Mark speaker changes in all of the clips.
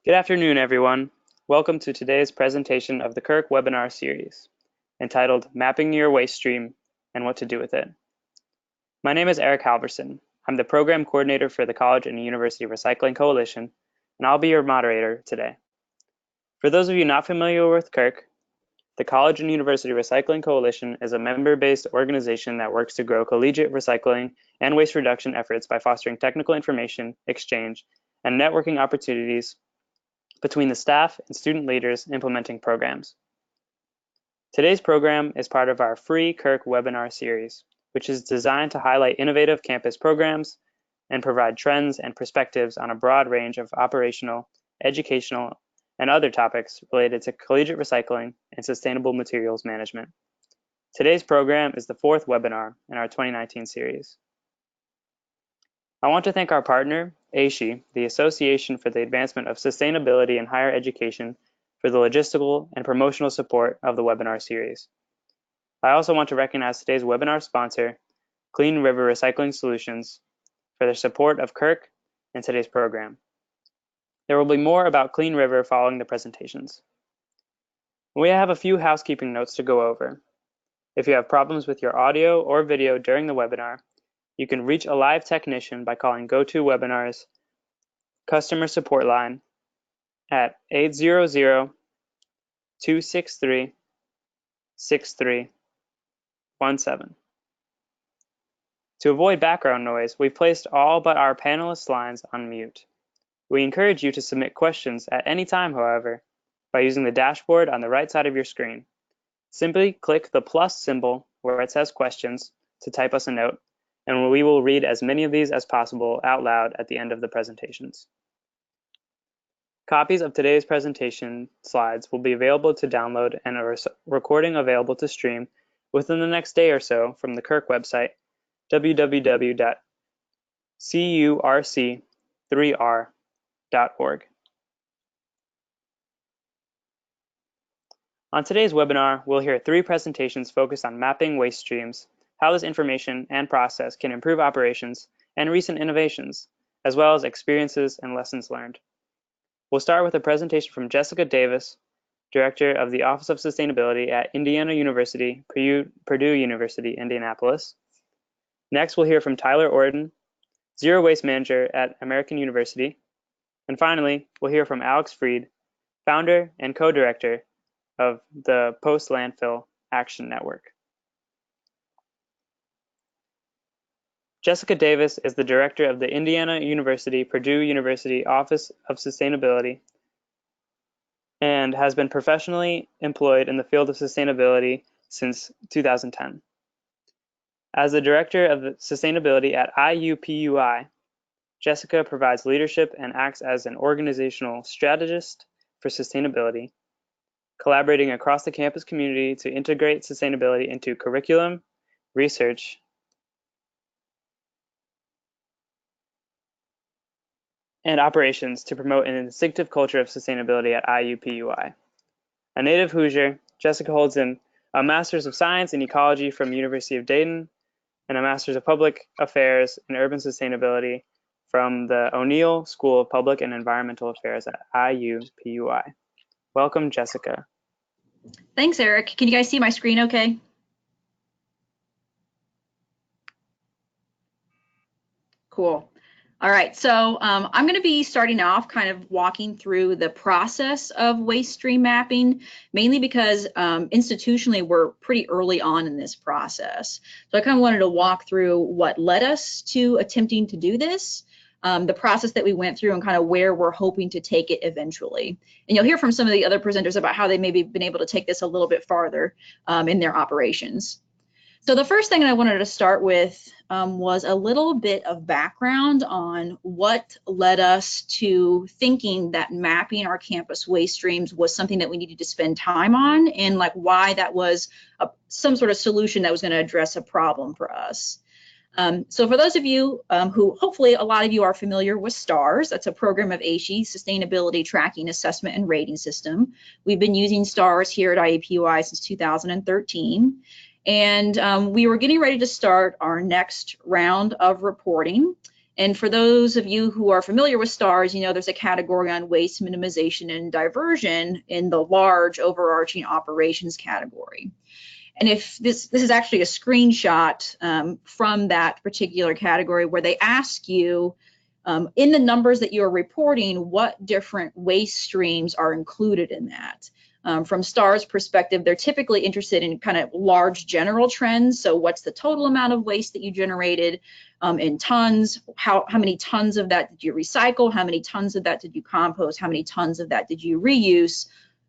Speaker 1: Good afternoon, everyone. Welcome to today's presentation of the CURC webinar series, entitled Mapping Your Waste Stream and What to Do with It. My name is Eric Halverson. I'm the Program Coordinator for the College and University Recycling Coalition, and I'll be your moderator today. For those of you not familiar with CURC, the College and University Recycling Coalition is a member-based organization that works to grow collegiate recycling and waste reduction efforts by fostering technical information exchange and networking opportunities between the staff and student leaders implementing programs. Today's program is part of our free CURC webinar series, which is designed to highlight innovative campus programs and provide trends and perspectives on a broad range of operational, educational, and other topics related to collegiate recycling and sustainable materials management. Today's program is the fourth webinar in our 2019 series. I want to thank our partner, IUPUI, the Association for the Advancement of Sustainability in Higher Education, for the logistical and promotional support of the webinar series. I also want to recognize today's webinar sponsor, Clean River Recycling Solutions, for their support of CURC and today's program. There will be more about Clean River following the presentations. We have a few housekeeping notes to go over. If you have problems with your audio or video during the webinar, you can reach a live technician by calling GoToWebinar's customer support line at 800-263-6317. To avoid background noise, we've placed all but our panelists' lines on mute. We encourage you to submit questions at any time, however, by using the dashboard on the right side of your screen. Simply click the plus symbol where it says questions to type us a note, and we will read as many of these as possible out loud at the end of the presentations. Copies of today's presentation slides will be available to download and a recording available to stream within the next day or so from the CURC website, www.curc3r.org. On today's webinar, we'll hear three presentations focused on mapping waste streams, how this information and process can improve operations, and recent innovations, as well as experiences and lessons learned. We'll start with a presentation from Jessica Davis, Director of the Office of Sustainability at Indiana University, Purdue University, Indianapolis. Next, we'll hear from Tyler Orton, Zero Waste Manager at American University. And finally, we'll hear from Alex Freid, Founder and Co-Director of the Post-Landfill Action Network. Jessica Davis is the Director of the Indiana University, Purdue University Office of Sustainability and has been professionally employed in the field of sustainability since 2010. As the Director of Sustainability at IUPUI, Jessica provides leadership and acts as an organizational strategist for sustainability, collaborating across the campus community to integrate sustainability into curriculum, research, and operations to promote an instinctive culture of sustainability at IUPUI. A native Hoosier, Jessica holds a Master's of Science in Ecology from University of Dayton and a Master's of Public Affairs in Urban Sustainability from the O'Neill School of Public and Environmental Affairs at IUPUI. Welcome, Jessica.
Speaker 2: Thanks, Eric. Can you guys see my screen okay? Cool. All right, so I'm going to be starting off kind of walking through the process of waste stream mapping, mainly because institutionally we're pretty early on in this process. So I kind of wanted to walk through what led us to attempting to do this, the process that we went through, and kind of where we're hoping to take it eventually. And you'll hear from some of the other presenters about how they maybe been able to take this a little bit farther in their operations. So the first thing I wanted to start with was a little bit of background on what led us to thinking that mapping our campus waste streams was something that we needed to spend time on, and like why that was some sort of solution that was going to address a problem for us. So for those of you who hopefully a lot of you are familiar with STARS, that's a program of IUPUI, Sustainability Tracking, Assessment, and Rating System. We've been using STARS here at IUPUI since 2013. And we were getting ready to start our next round of reporting. And for those of you who are familiar with STARS, you know there's a category on waste minimization and diversion in the large overarching operations category. And if this is actually a screenshot from that particular category where they ask you in the numbers that you're reporting, what different waste streams are included in that. From STAR's perspective, they're typically interested in kind of large general trends. So what's the total amount of waste that you generated in tons? How many tons of that did you recycle? How many tons of that did you compost? How many tons of that did you reuse?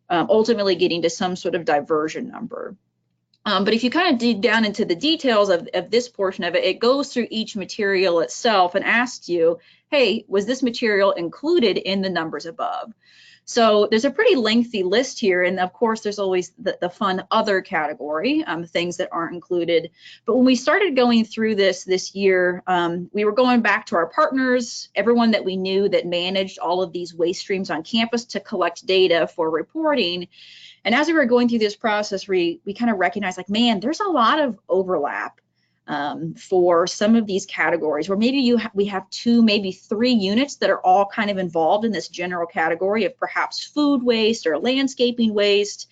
Speaker 2: Ultimately getting to some sort of diversion number. But if you kind of dig down into the details of this portion of it, it goes through each material itself and asks you, hey, was this material included in the numbers above? So there's a pretty lengthy list here. And of course, there's always the fun other category, things that aren't included. But when we started going through this year, we were going back to our partners, everyone that we knew that managed all of these waste streams on campus to collect data for reporting. And as we were going through this process, we kind of recognized, like, man, there's a lot of overlap for some of these categories where maybe we have 2, maybe 3 units that are all kind of involved in this general category of perhaps food waste or landscaping waste.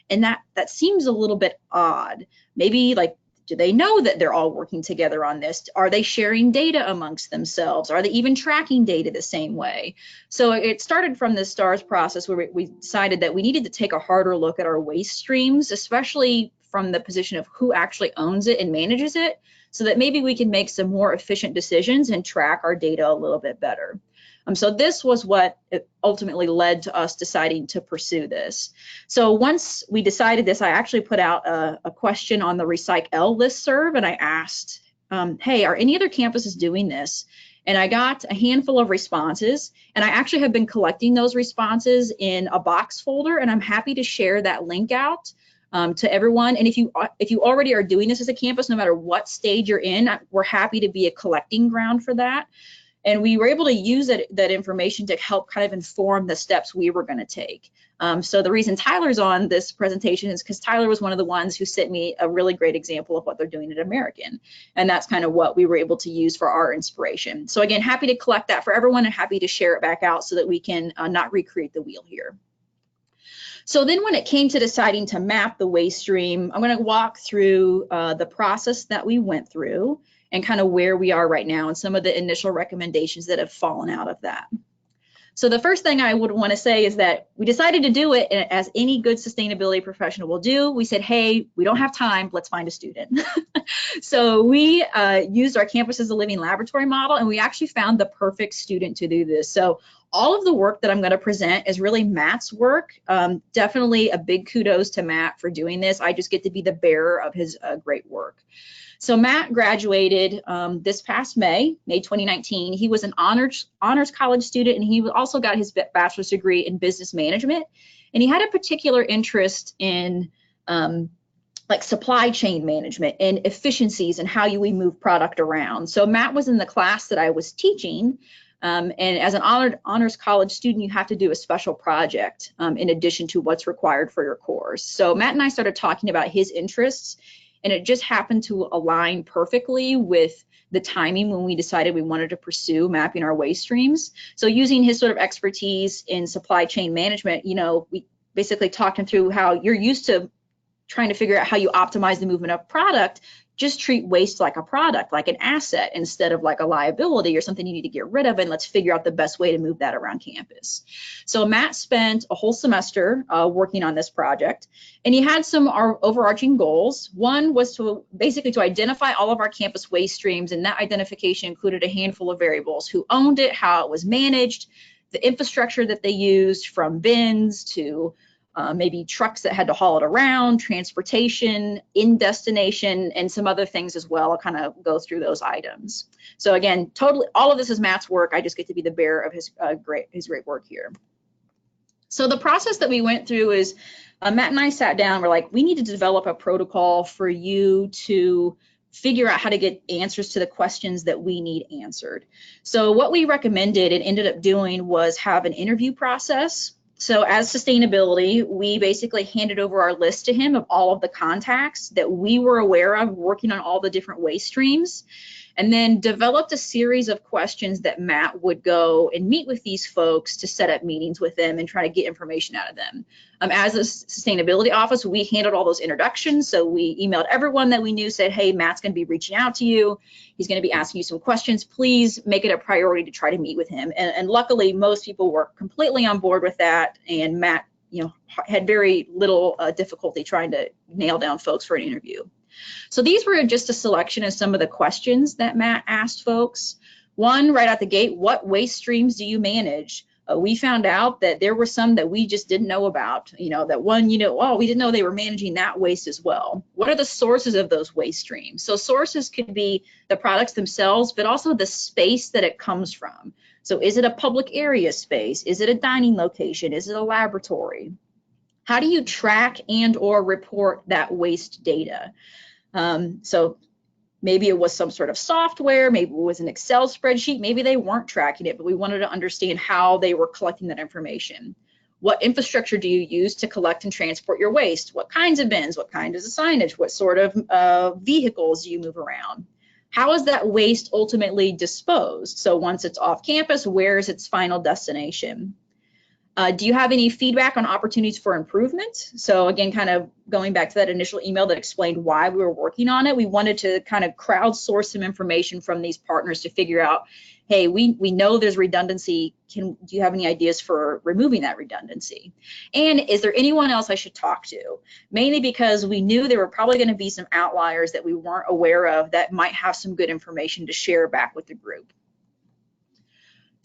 Speaker 2: And that seems a little bit odd. Maybe, like, do they know that they're all working together on this? Are they sharing data amongst themselves? Are they even tracking data the same way? So it started from this STARS process where we decided that we needed to take a harder look at our waste streams, especially from the position of who actually owns it and manages it, so that maybe we can make some more efficient decisions and track our data a little bit better. So this was what ultimately led to us deciding to pursue this. So once we decided this, I actually put out a question on the Recycle listserv, and I asked, hey, are any other campuses doing this? And I got a handful of responses, and I actually have been collecting those responses in a box folder, and I'm happy to share that link out to everyone. And if you already are doing this as a campus, no matter what stage you're in, we're happy to be a collecting ground for that. And we were able to use that information to help kind of inform the steps we were going to take. So the reason Tyler's on this presentation is because Tyler was one of the ones who sent me a really great example of what they're doing at American. And that's kind of what we were able to use for our inspiration. So again, happy to collect that for everyone and happy to share it back out so that we can not recreate the wheel here. So then when it came to deciding to map the waste stream, I'm going to walk through the process that we went through and kind of where we are right now and some of the initial recommendations that have fallen out of that. So the first thing I would want to say is that we decided to do it as any good sustainability professional will do. We said, hey, we don't have time, let's find a student. So we used our campus as a living laboratory model, and we actually found the perfect student to do this. So all of the work that I'm going to present is really Matt's work. Definitely a big kudos to Matt for doing this. I just get to be the bearer of his great work. So Matt graduated this past May 2019. He was an honors college student, and he also got his bachelor's degree in business management. And he had a particular interest in like supply chain management and efficiencies and how we move product around. So Matt was in the class that I was teaching. And as an honors college student, you have to do a special project in addition to what's required for your course. So Matt and I started talking about his interests, and it just happened to align perfectly with the timing when we decided we wanted to pursue mapping our waste streams. So using his sort of expertise in supply chain management, you know, we basically talked him through how you're used to trying to figure out how you optimize the movement of product. Just treat waste like a product, like an asset, instead of like a liability or something you need to get rid of, and let's figure out the best way to move that around campus. So Matt spent a whole semester working on this project, and he had some overarching goals. One was to basically to identify all of our campus waste streams, and that identification included a handful of variables: who owned it, how it was managed, the infrastructure that they used, from bins to maybe trucks that had to haul it around, transportation, in destination, and some other things as well. I'll kind of go through those items. So again, totally, all of this is Matt's work. I just get to be the bearer of his great work here. So the process that we went through is Matt and I sat down. We're like, we need to develop a protocol for you to figure out how to get answers to the questions that we need answered. So what we recommended and ended up doing was have an interview process. So as sustainability, we basically handed over our list to him of all of the contacts that we were aware of working on all the different waste streams. and then developed a series of questions that Matt would go and meet with these folks to set up meetings with them and try to get information out of them. As a sustainability office, we handled all those introductions. So we emailed everyone that we knew, said, hey, Matt's going to be reaching out to you. He's going to be asking you some questions. Please make it a priority to try to meet with him. And luckily, most people were completely on board with that. And Matt, had very little difficulty trying to nail down folks for an interview. So these were just a selection of some of the questions that Matt asked folks. One, right out the gate, what waste streams do you manage? We found out that there were some that we just didn't know about. That one, oh, we didn't know they were managing that waste as well. What are the sources of those waste streams? So sources could be the products themselves, but also the space that it comes from. So is it a public area space? Is it a dining location? Is it a laboratory? How do you track and or report that waste data? So maybe it was some sort of software, maybe it was an Excel spreadsheet, maybe they weren't tracking it, but we wanted to understand how they were collecting that information. What infrastructure do you use to collect and transport your waste? What kinds of bins? What kinds of signage? What sort of vehicles do you move around? How is that waste ultimately disposed? So once it's off campus, where is its final destination? Do you have any feedback on opportunities for improvement? So again, kind of going back to that initial email that explained why we were working on it, we wanted to kind of crowdsource some information from these partners to figure out, hey, we know there's redundancy. Do you have any ideas for removing that redundancy? And is there anyone else I should talk to? Mainly because we knew there were probably going to be some outliers that we weren't aware of that might have some good information to share back with the group.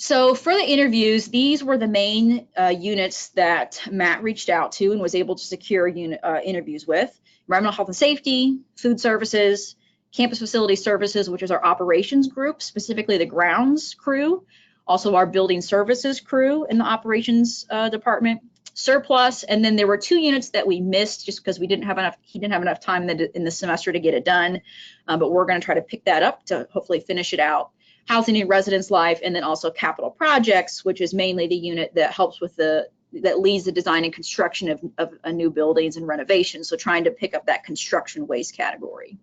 Speaker 2: So for the interviews, these were the main units that Matt reached out to and was able to secure interviews with: environmental health and safety, food services, campus facility services, which is our operations group, specifically the grounds crew, also our building services crew in the operations department, surplus, and then there were 2 units that we missed just because he didn't have enough time in the semester to get it done, but we're going to try to pick that up to hopefully finish it out. Housing and residence life, and then also capital projects, which is mainly the unit that helps with that leads the design and construction of new buildings and renovations. So trying to pick up that construction waste category.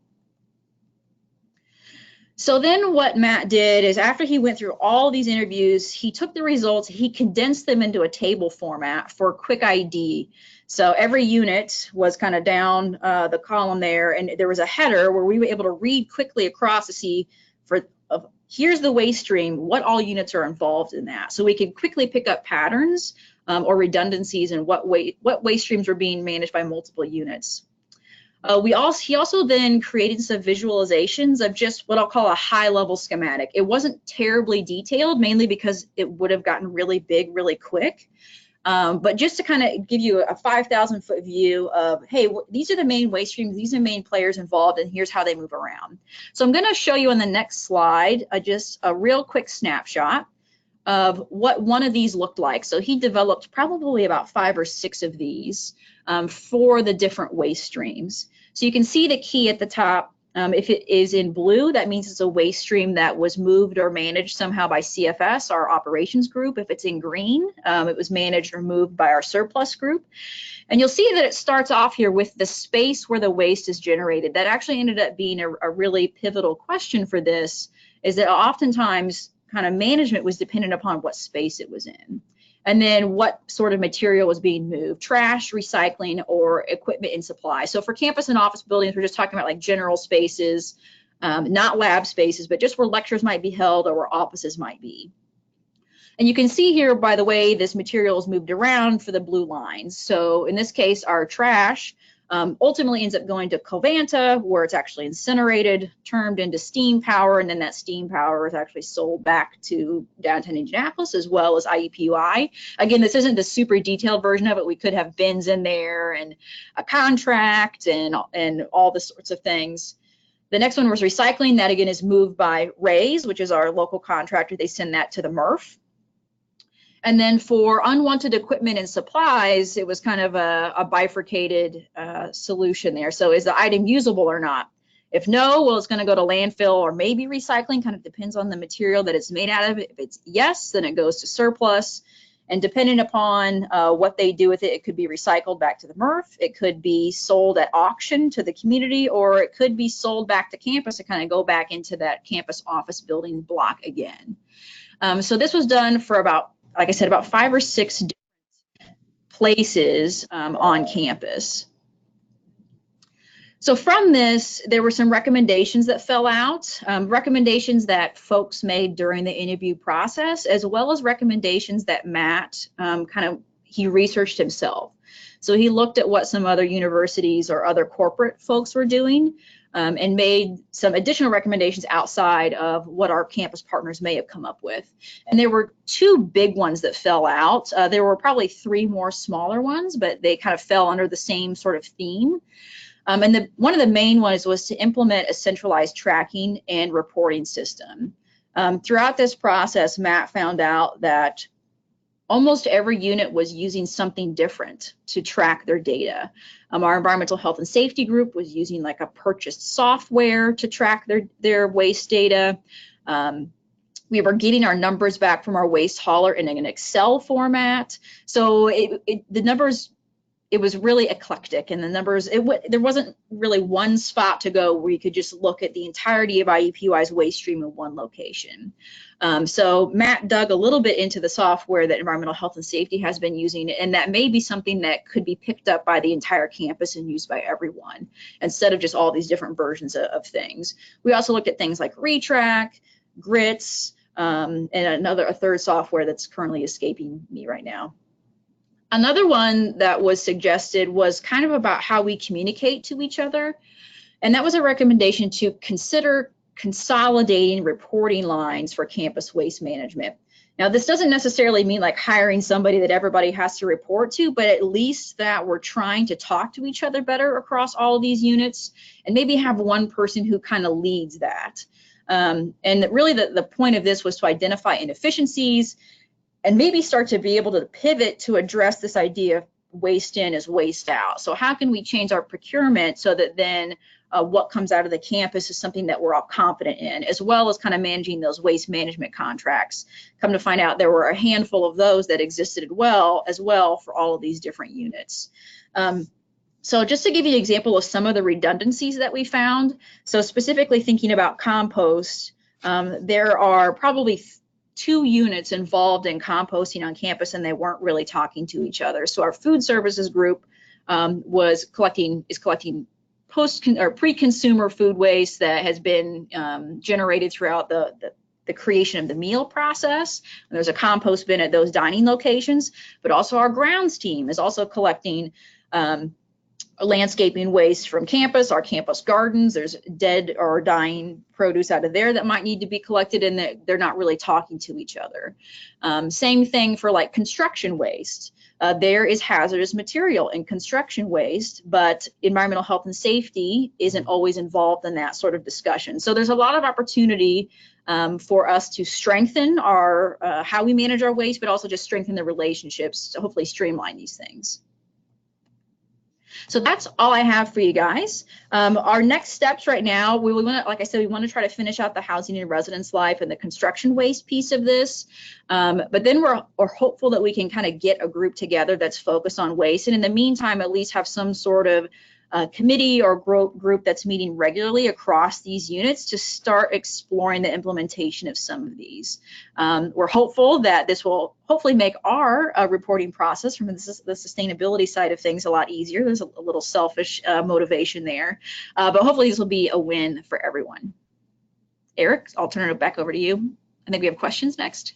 Speaker 2: So then what Matt did is, after he went through all these interviews, he took the results, he condensed them into a table format for quick ID. So every unit was kind of down the column there, and there was a header where we were able to read quickly across to see here's the waste stream, what all units are involved in that. So we could quickly pick up patterns or redundancies and what waste streams were being managed by multiple units. He also then created some visualizations of just what I'll call a high-level schematic. It wasn't terribly detailed, mainly because it would have gotten really big really quick. But just to kind of give you a 5,000-foot view of, hey, these are the main waste streams, these are the main players involved, and here's how they move around. So I'm going to show you on the next slide just a real quick snapshot of what one of these looked like. So he developed probably about 5 or 6 of these for the different waste streams. So you can see the key at the top. If it is in blue, that means it's a waste stream that was moved or managed somehow by CFS, our operations group. If it's in green, it was managed or moved by our surplus group. And you'll see that it starts off here with the space where the waste is generated. That actually ended up being a really pivotal question for this, is that oftentimes kind of management was dependent upon what space it was in. And then what sort of material was being moved, trash, recycling, or equipment and supply. So for campus and office buildings, we're just talking about like general spaces, not lab spaces, but just where lectures might be held or where offices might be. And you can see here, by the way, this material is moved around for the blue lines. So in this case, our trash ultimately ends up going to Covanta, where it's actually incinerated, turned into steam power, and then that steam power is actually sold back to downtown Indianapolis, as well as IUPUI. Again, this isn't the super detailed version of it. We could have bins in there and a contract and all the sorts of things. The next one was recycling. That again is moved by Rays, which is our local contractor. They send that to the MRF. And then for unwanted equipment and supplies, it was kind of a bifurcated solution there. So is the item usable or not? If no, well, it's going to go to landfill or maybe recycling, kind of depends on the material that it's made out of. If it's yes, then it goes to surplus. And depending upon what they do with it, it could be recycled back to the MRF, it could be sold at auction to the community, or it could be sold back to campus to kind of go back into that campus office building block again. So this was done for about, like I said, about 5 or 6 places on campus. So from this, there were some recommendations that fell out, recommendations that folks made during the interview process, as well as recommendations that Matt he researched himself. So he looked at what some other universities or other corporate folks were doing, and made some additional recommendations outside of what our campus partners may have come up with. And there were 2 big ones that fell out. There were probably 3 more smaller ones, but they kind of fell under the same sort of theme. And one of the main ones was to implement a centralized tracking and reporting system. Throughout this process, Matt found out that almost every unit was using something different to track their data. Our environmental health and safety group was using like a purchased software to track their waste data. We were getting our numbers back from our waste hauler in an Excel format. So the numbers, it was really eclectic, and the numbers, there wasn't really one spot to go where you could just look at the entirety of IUPUI's waste stream in one location. So Matt dug a little bit into the software that environmental health and safety has been using, and that may be something that could be picked up by the entire campus and used by everyone, instead of just all these different versions of things. We also looked at things like Retrack, Grits, and a third software that's currently escaping me right now. Another one that was suggested was kind of about how we communicate to each other. And that was a recommendation to consider consolidating reporting lines for campus waste management. Now, this doesn't necessarily mean like hiring somebody that everybody has to report to, but at least that we're trying to talk to each other better across all of these units, and maybe have one person who kind of leads that. And really the point of this was to identify inefficiencies and maybe start to be able to pivot to address this idea of waste in is waste out. So how can we change our procurement so that then what comes out of the campus is something that we're all confident in, as well as kind of managing those waste management contracts. Come to find out there were a handful of those that existed as well for all of these different units. So just to give you an example of some of the redundancies that we found, so specifically thinking about compost, there are probably 2 units involved in composting on campus, and they weren't really talking to each other. So our food services group is collecting pre-consumer food waste that has been generated throughout the creation of the meal process. And there's a compost bin at those dining locations, but also our grounds team is also collecting landscaping waste from campus, our campus gardens. There's dead or dying produce out of there that might need to be collected, and they're not really talking to each other. Same thing for like construction waste. There is hazardous material in construction waste, but environmental health and safety isn't always involved in that sort of discussion. So there's a lot of opportunity for us to strengthen our how we manage our waste, but also just strengthen the relationships to hopefully streamline these things. So that's all I have for you guys. Our next steps right now, we want to, like I said, we want to try to finish out the housing and residence life and the construction waste piece of this. But then we're hopeful that we can kind of get a group together that's focused on waste. And in the meantime, at least have some sort of committee or group that's meeting regularly across these units to start exploring the implementation of some of these. We're hopeful that this will hopefully make our reporting process from the sustainability side of things a lot easier. There's a little selfish motivation there, but hopefully this will be a win for everyone. Eric, I'll turn it back over to you. I think we have questions next.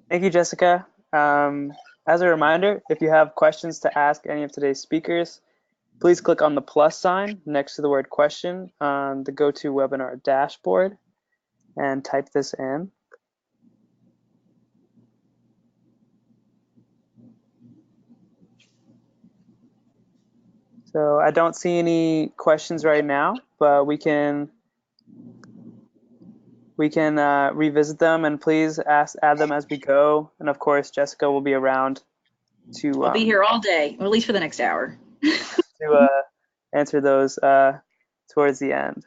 Speaker 1: Thank you, Jessica. As a reminder, if you have questions to ask any of today's speakers, please click on the plus sign next to the word question on the GoToWebinar dashboard and type this in. So I don't see any questions right now, but we can revisit them, and please add them as we go. And of course, Jessica will be around to
Speaker 2: I'll be here all day, or at least for the next hour.
Speaker 1: to answer those towards the end.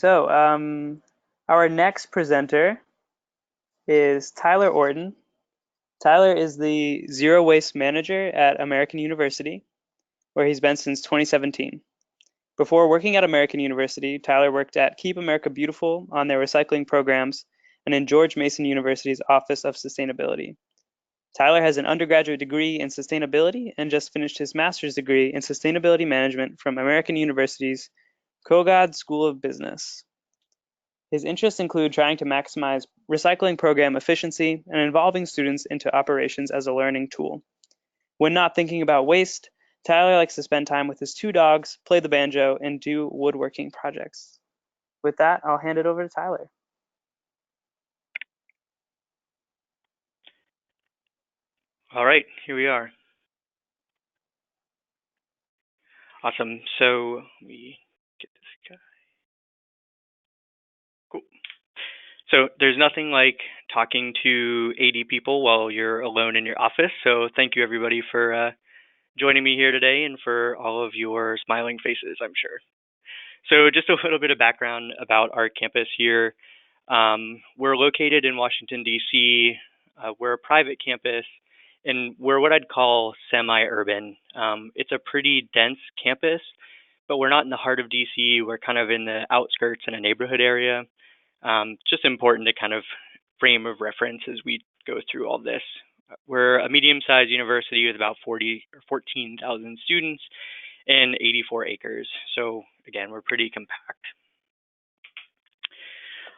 Speaker 1: So, our next presenter is Tyler Orton. Tyler is the Zero Waste Manager at American University, where he's been since 2017. Before working at American University, Tyler worked at Keep America Beautiful on their recycling programs and in George Mason University's Office of Sustainability. Tyler has an undergraduate degree in sustainability and just finished his master's degree in sustainability management from American University's Kogod School of Business. His interests include trying to maximize recycling program efficiency and involving students into operations as a learning tool. When not thinking about waste, Tyler likes to spend time with his 2 dogs, play the banjo, and do woodworking projects. With that, I'll hand it over to Tyler.
Speaker 3: All right, here we are. Awesome. So let me get this guy. Cool. So there's nothing like talking to 80 people while you're alone in your office. So thank you everybody for joining me here today and for all of your smiling faces, I'm sure. So just a little bit of background about our campus here. We're located in Washington, D.C. We're a private campus, and we're what I'd call semi-urban. It's a pretty dense campus, but we're not in the heart of D.C. We're kind of in the outskirts in a neighborhood area. Just important to kind of frame of reference as we go through all this. We're a medium-sized university with about 14,000 students and 84 acres. So again, we're pretty compact.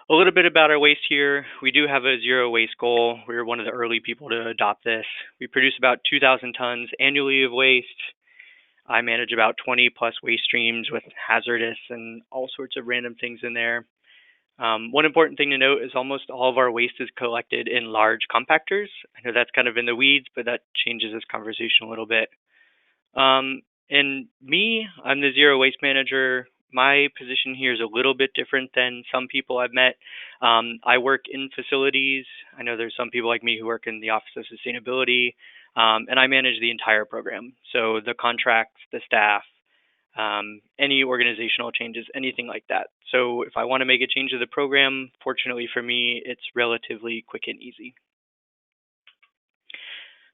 Speaker 3: A little bit about our waste here. We do have a zero waste goal. We were one of the early people to adopt this. We produce about 2,000 tons annually of waste. I manage about 20 plus waste streams with hazardous and all sorts of random things in there. One important thing to note is almost all of our waste is collected in large compactors. I know that's kind of in the weeds, but that changes this conversation a little bit. And me, I'm the zero waste manager. My position here is a little bit different than some people I've met. I work in facilities. I know there's some people like me who work in the Office of Sustainability, and I manage the entire program. So the contracts, the staff, any organizational changes, anything like that. So if I want to make a change to the program, fortunately for me, it's relatively quick and easy.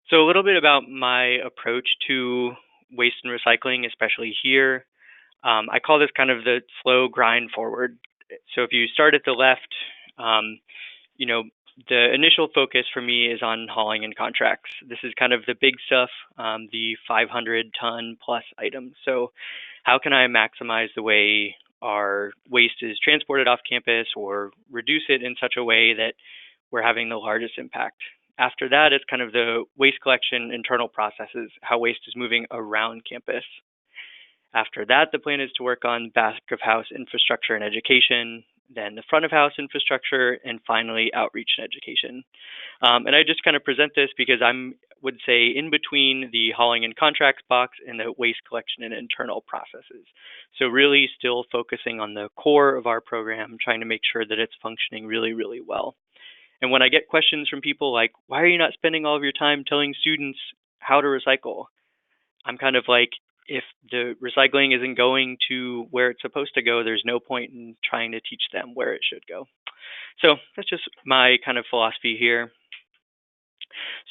Speaker 3: So a little bit about my approach to waste and recycling, especially here. I call this kind of the slow grind forward. So if you start at the left, the initial focus for me is on hauling and contracts. This is kind of the big stuff, the 500 ton plus items. So how can I maximize the way our waste is transported off campus or reduce it in such a way that we're having the largest impact? After that, it's kind of the waste collection internal processes, how waste is moving around campus. After that, the plan is to work on back of house infrastructure and education, then the front of house infrastructure, and finally outreach and education. And I just kind of present this because I would say in between the hauling and contracts box and the waste collection and internal processes. So really still focusing on the core of our program, trying to make sure that it's functioning really, really well. And when I get questions from people like, why are you not spending all of your time telling students how to recycle? I'm kind of like, if the recycling isn't going to where it's supposed to go, there's no point in trying to teach them where it should go. So that's just my kind of philosophy here.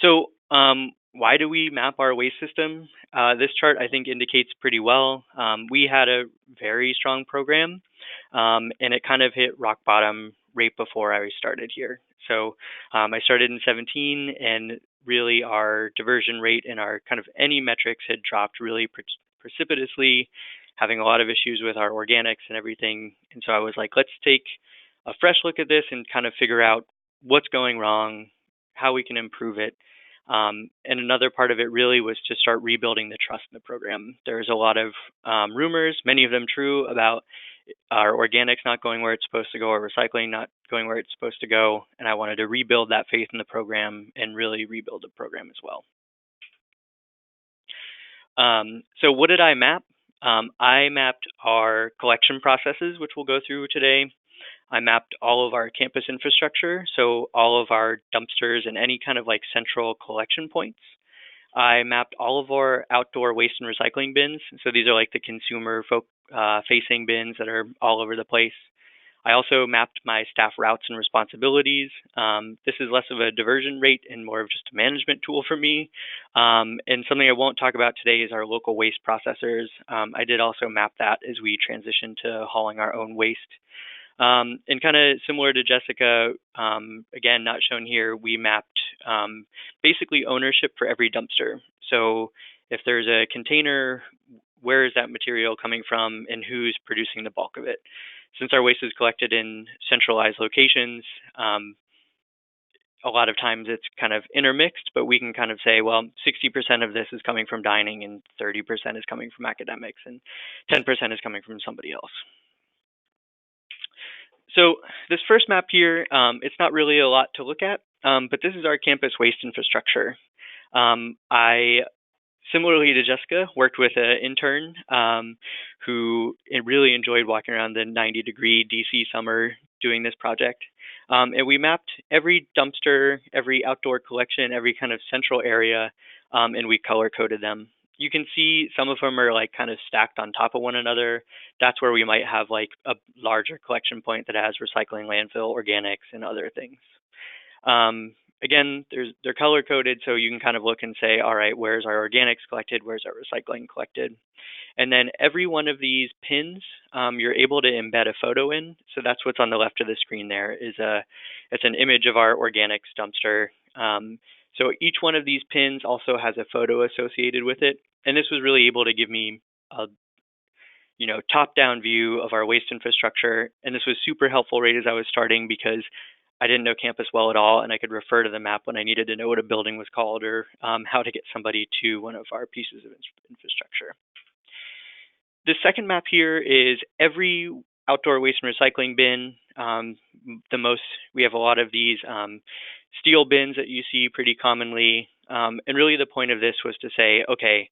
Speaker 3: So why do we map our waste system? This chart, I think, indicates pretty well. We had a very strong program, and it kind of hit rock bottom right before I started here. So I started in 17, and really our diversion rate and our kind of any metrics had dropped really precipitously, having a lot of issues with our organics and everything. And so I was like, let's take a fresh look at this and kind of figure out what's going wrong, how we can improve it. And another part of it really was to start rebuilding the trust in the program. There's a lot of rumors, many of them true, about our organics not going where it's supposed to go, or recycling not going where it's supposed to go. And I wanted to rebuild that faith in the program and really rebuild the program as well. So what did I map? I mapped our collection processes, which we'll go through today. I mapped all of our campus infrastructure, so all of our dumpsters and any kind of like central collection points. I mapped all of our outdoor waste and recycling bins. So these are like the consumer facing bins that are all over the place. I also mapped my staff routes and responsibilities. This is less of a diversion rate and more of just a management tool for me. And something I won't talk about today is our local waste processors. I did also map that as we transition to hauling our own waste. And kind of similar to Jessica, again, not shown here, we mapped basically ownership for every dumpster. So if there's a container, where is that material coming from and who's producing the bulk of it? Since our waste is collected in centralized locations, a lot of times it's kind of intermixed, but we can kind of say, well, 60% of this is coming from dining and 30% is coming from academics and 10% is coming from somebody else. So this first map here, it's not really a lot to look at, but this is our campus waste infrastructure. I, similarly to Jessica, worked with an intern who really enjoyed walking around the 90-degree DC summer doing this project. And we mapped every dumpster, every outdoor collection, every kind of central area, and we color-coded them. You can see some of them are like kind of stacked on top of one another. That's where we might have like a larger collection point that has recycling, landfill, organics, and other things. Again, they're color coded, so you can kind of look and say, all right, where's our organics collected? Where's our recycling collected? And then every one of these pins, you're able to embed a photo in. So that's what's on the left of the screen there it's an image of our organics dumpster. So each one of these pins also has a photo associated with it. And this was really able to give me a top-down view of our waste infrastructure. And this was super helpful right as I was starting because I didn't know campus well at all, and I could refer to the map when I needed to know what a building was called or how to get somebody to one of our pieces of infrastructure. The second map here is every outdoor waste and recycling bin. We have a lot of these steel bins that you see pretty commonly. And really the point of this was to say, okay,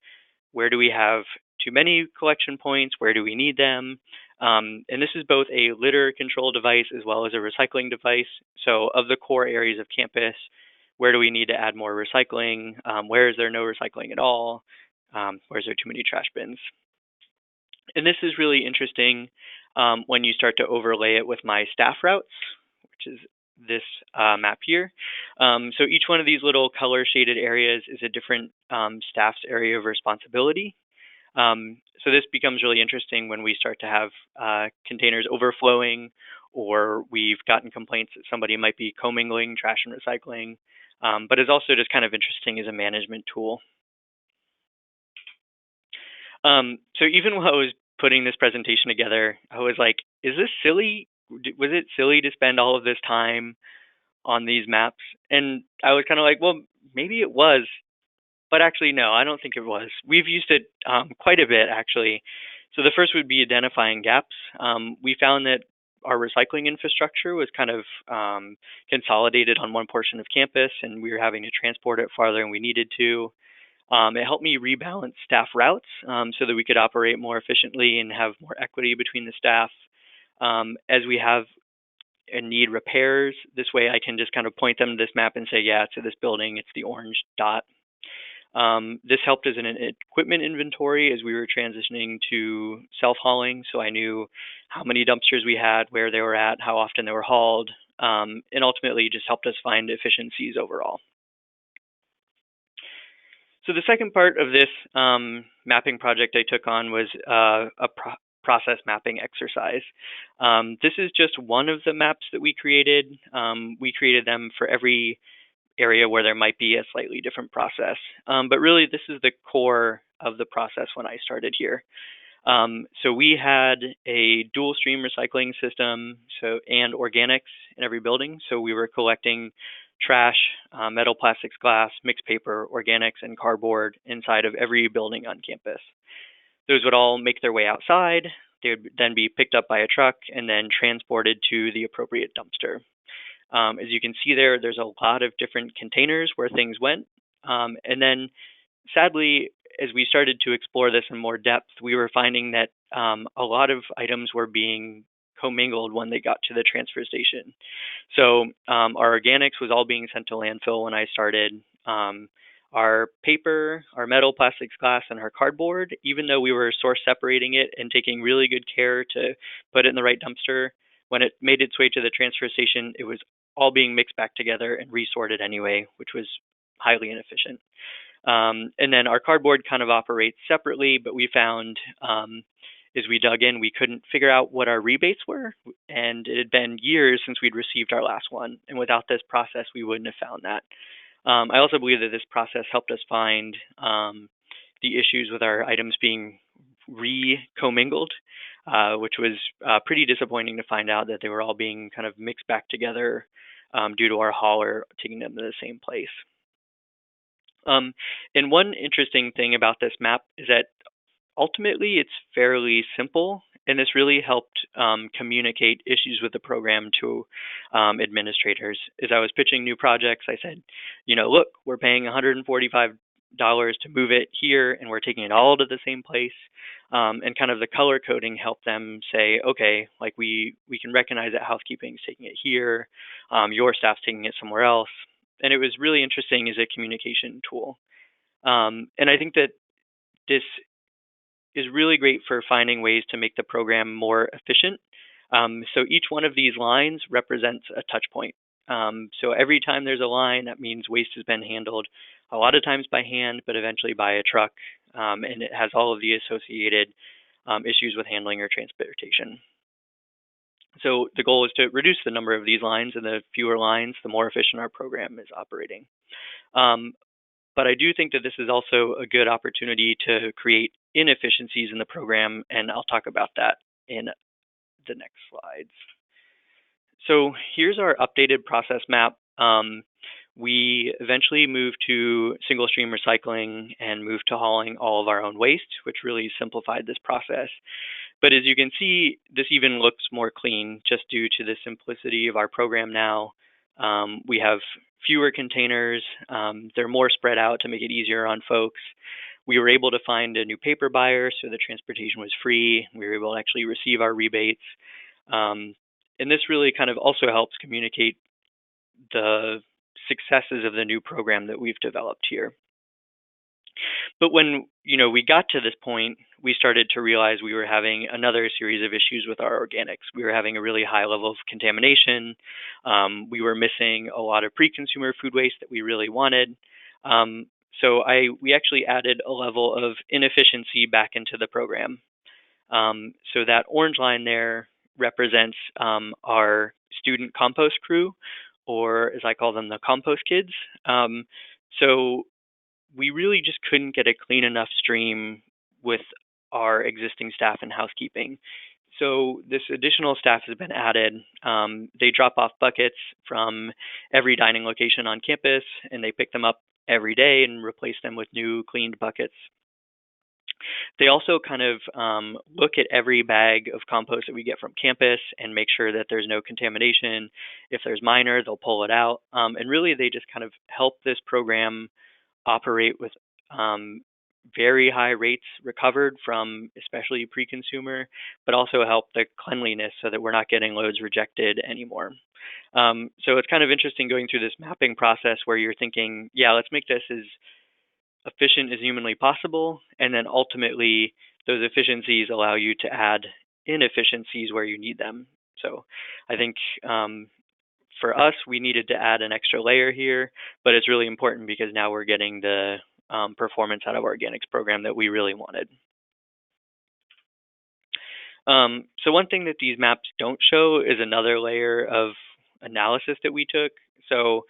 Speaker 3: where do we have too many collection points? Where do we need them? And this is both a litter control device as well as a recycling device. So of the core areas of campus, where do we need to add more recycling? Where is there no recycling at all? Where is there too many trash bins? And this is really interesting when you start to overlay it with my staff routes, which is this map here. So each one of these little color shaded areas is a different staff's area of responsibility. So this becomes really interesting when we start to have containers overflowing, or we've gotten complaints that somebody might be commingling trash and recycling, but it's also just kind of interesting as a management tool. So even while I was putting this presentation together, I was like, is this silly? Was it silly to spend all of this time on these maps? And I was kind of like, well, maybe it was. But actually, no, I don't think it was. We've used it quite a bit, actually. So the first would be identifying gaps. We found that our recycling infrastructure was kind of consolidated on one portion of campus, and we were having to transport it farther than we needed to. It helped me rebalance staff routes so that we could operate more efficiently and have more equity between the staff. As we have and need repairs, this way I can just kind of point them to this map and say, yeah, to this building, it's the orange dot. This helped as an equipment inventory as we were transitioning to self-hauling, so I knew how many dumpsters we had, where they were at, how often they were hauled, and ultimately just helped us find efficiencies overall. So the second part of this mapping project I took on was a process mapping exercise. This is just one of the maps that we created. We created them for every area where there might be a slightly different process. But really, this is the core of the process when I started here. So we had a dual stream recycling system and organics in every building. So we were collecting trash, metal, plastics, glass, mixed paper, organics, and cardboard inside of every building on campus. Those would all make their way outside. They would then be picked up by a truck and then transported to the appropriate dumpster. As you can see there, there's a lot of different containers where things went. And then sadly, as we started to explore this in more depth, we were finding that a lot of items were being commingled when they got to the transfer station. So our organics was all being sent to landfill when I started. Our paper, our metal, plastics, glass, and our cardboard, even though we were source separating it and taking really good care to put it in the right dumpster, when it made its way to the transfer station, it was all being mixed back together and resorted anyway, which was highly inefficient. And then our cardboard kind of operates separately, but we found as we dug in, we couldn't figure out what our rebates were. And it had been years since we'd received our last one. And without this process, we wouldn't have found that. I also believe that this process helped us find the issues with our items being re-commingled, which was pretty disappointing to find out that they were all being kind of mixed back together due to our hauler taking them to the same place. And one interesting thing about this map is that ultimately it's fairly simple, and this really helped communicate issues with the program to administrators. As I was pitching new projects, I said, look, we're paying $145 to move it here, and we're taking it all to the same place. And kind of the color coding helped them say, okay, like we can recognize that housekeeping's taking it here, your staff's taking it somewhere else. And it was really interesting as a communication tool. And I think that this is really great for finding ways to make the program more efficient. So each one of these lines represents a touch point. So every time there's a line, that means waste has been handled a lot of times by hand, but eventually by a truck. And it has all of the associated issues with handling or transportation. So the goal is to reduce the number of these lines, and the fewer lines, the more efficient our program is operating. But I do think that this is also a good opportunity to create inefficiencies in the program, and I'll talk about that in the next slides. So here's our updated process map. We eventually moved to single stream recycling and moved to hauling all of our own waste, which really simplified this process. But as you can see, this even looks more clean just due to the simplicity of our program now. We have fewer containers. They're more spread out to make it easier on folks. We were able to find a new paper buyer, so the transportation was free. We were able to actually receive our rebates. And this really kind of also helps communicate the successes of the new program that we've developed here. But when we got to this point, we started to realize we were having another series of issues with our organics. We were having a really high level of contamination. We were missing a lot of pre-consumer food waste that we really wanted. So we actually added a level of inefficiency back into the program. So that orange line there represents our student compost crew, or as I call them, the compost kids. So we really just couldn't get a clean enough stream with our existing staff and housekeeping. So this additional staff has been added. They drop off buckets from every dining location on campus, and they pick them up every day and replace them with new cleaned buckets. They also kind of look at every bag of compost that we get from campus and make sure that there's no contamination. If there's minor, they'll pull it out. And really, they just kind of help this program operate with very high rates recovered from especially pre-consumer, but also help the cleanliness so that we're not getting loads rejected anymore. So it's kind of interesting going through this mapping process where you're thinking, yeah, let's make this as efficient as humanly possible, and then ultimately those efficiencies allow you to add inefficiencies where you need them. So I think for us, we needed to add an extra layer here, but it's really important because now we're getting the performance out of our organics program that we really wanted. So one thing that these maps don't show is another layer of analysis that we took. So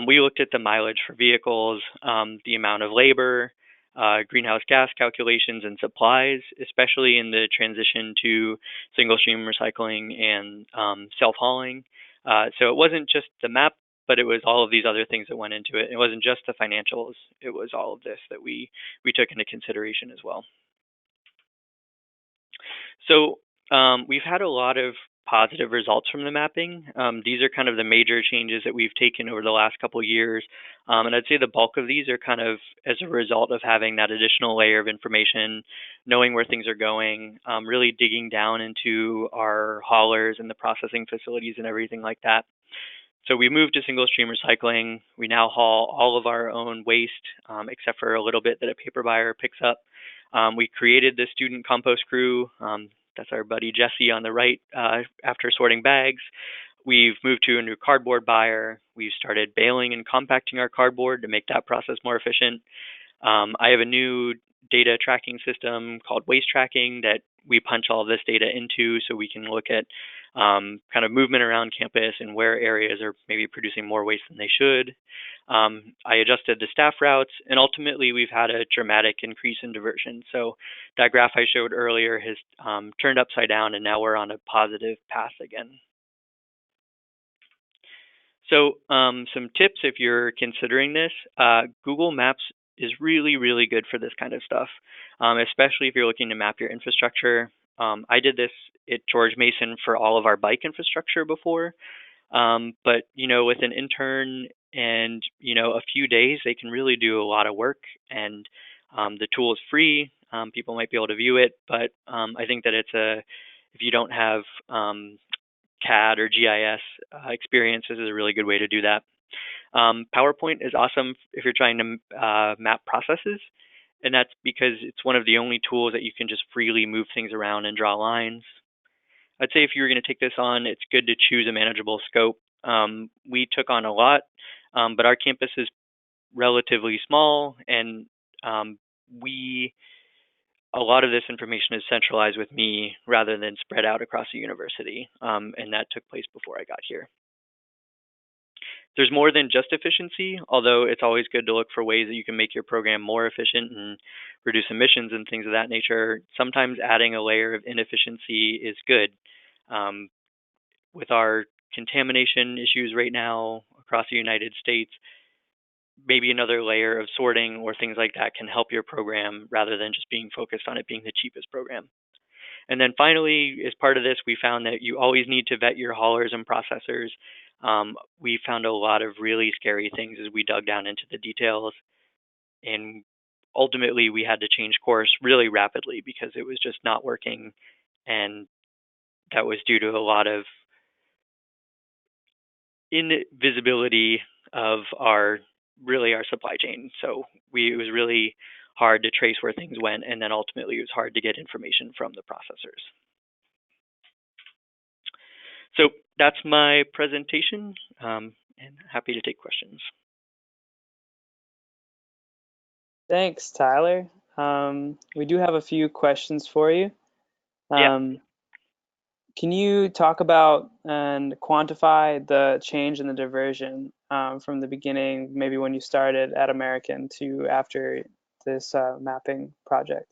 Speaker 3: we looked at the mileage for vehicles, the amount of labor, greenhouse gas calculations, and supplies, especially in the transition to single stream recycling and self-hauling. So it wasn't just the map, but it was all of these other things that went into it. It wasn't just the financials. It was all of this that we took into consideration as well. So we've had a lot of positive results from the mapping. These are kind of the major changes that we've taken over the last couple of years. And I'd say the bulk of these are kind of as a result of having that additional layer of information, knowing where things are going, really digging down into our haulers and the processing facilities and everything like that. So we moved to single stream recycling. We now haul all of our own waste, except for a little bit that a paper buyer picks up. We created the student compost crew. That's our buddy Jesse on the right. After sorting bags, we've moved to a new cardboard buyer. We've started baling and compacting our cardboard to make that process more efficient. I have a new data tracking system called waste tracking that we punch all of this data into so we can look at kind of movement around campus and where areas are maybe producing more waste than they should. I adjusted the staff routes, and ultimately we've had a dramatic increase in diversion. So that graph I showed earlier has turned upside down, and now we're on a positive path again. So some tips if you're considering this, Google Maps is really, really good for this kind of stuff, especially if you're looking to map your infrastructure. I did this at George Mason for all of our bike infrastructure before, but with an intern and a few days, they can really do a lot of work, and the tool is free. People might be able to view it, but I think that if you don't have CAD or GIS experience, this is a really good way to do that. PowerPoint is awesome if you're trying to map processes, and that's because it's one of the only tools that you can just freely move things around and draw lines. I'd say if you were going to take this on, it's good to choose a manageable scope. We took on a lot, but our campus is relatively small, and a lot of this information is centralized with me rather than spread out across the university, and that took place before I got here. There's more than just efficiency, although it's always good to look for ways that you can make your program more efficient and reduce emissions and things of that nature. Sometimes adding a layer of inefficiency is good. With our contamination issues right now across the United States, maybe another layer of sorting or things like that can help your program rather than just being focused on it being the cheapest program. And then finally, as part of this, we found that you always need to vet your haulers and processors. We found a lot of really scary things as we dug down into the details. And ultimately, we had to change course really rapidly because it was just not working. And that was due to a lot of invisibility of our supply chain. So it was really hard to trace where things went, and then ultimately it was hard to get information from the processors. So that's my presentation, and happy to take questions.
Speaker 1: Thanks, Tyler. We do have a few questions for you. Can you talk about and quantify the change in the diversion from the beginning, maybe when you started at American to after this mapping project?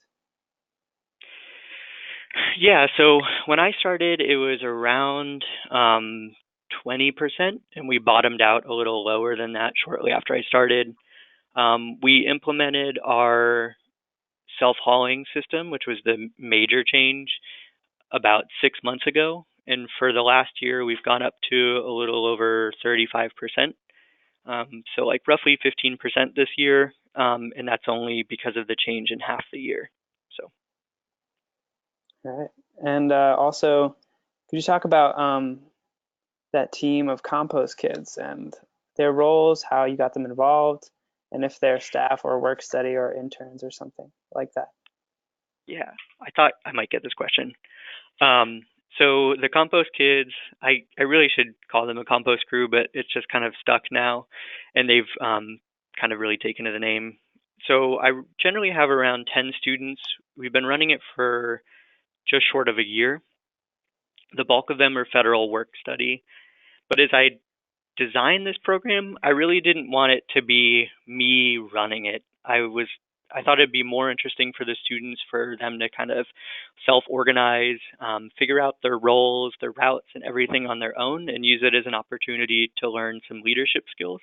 Speaker 3: Yeah, so when I started, it was around 20%, and we bottomed out a little lower than that shortly after I started. We implemented our self-hauling system, which was the major change, about 6 months ago. And for the last year, we've gone up to a little over 35%. So like roughly 15% this year. And that's only because of the change in half the year. So.
Speaker 1: All right. And also, could you talk about that team of compost kids and their roles, how you got them involved, and if they're staff or work study or interns or something like that?
Speaker 3: Yeah, I thought I might get this question. So the compost kids, I really should call them a compost crew, but it's just kind of stuck now, and they've kind of really taken to the name. So I generally have around 10 students. We've been running it for just short of a year. The bulk of them are federal work study, but as I designed this program, I really didn't want it to be me running it. I thought it'd be more interesting for the students, for them to kind of self-organize, figure out their roles, their routes, and everything on their own, and use it as an opportunity to learn some leadership skills.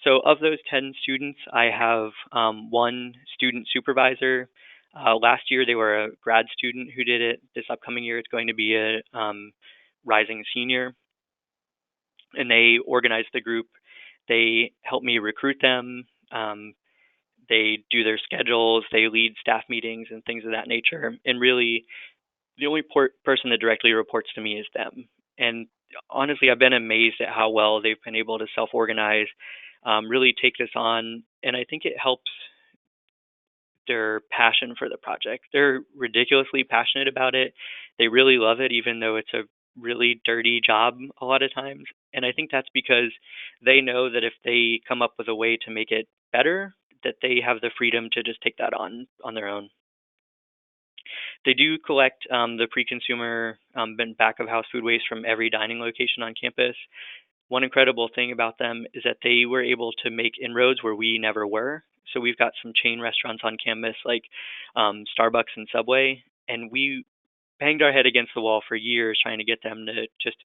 Speaker 3: So of those 10 students, I have one student supervisor. Last year, they were a grad student who did it. This upcoming year, it's going to be a rising senior. And they organize the group. They help me recruit them. They do their schedules. They lead staff meetings and things of that nature. And really, the only person that directly reports to me is them. And honestly, I've been amazed at how well they've been able to self-organize, really take this on. And I think it helps their passion for the project. They're ridiculously passionate about it. They really love it, even though it's a really dirty job a lot of times. And I think that's because they know that if they come up with a way to make it better, that they have the freedom to just take that on their own. They do collect the pre-consumer and back-of-house food waste from every dining location on campus. One incredible thing about them is that they were able to make inroads where we never were. So we've got some chain restaurants on campus like Starbucks and Subway, and we banged our head against the wall for years trying to get them to just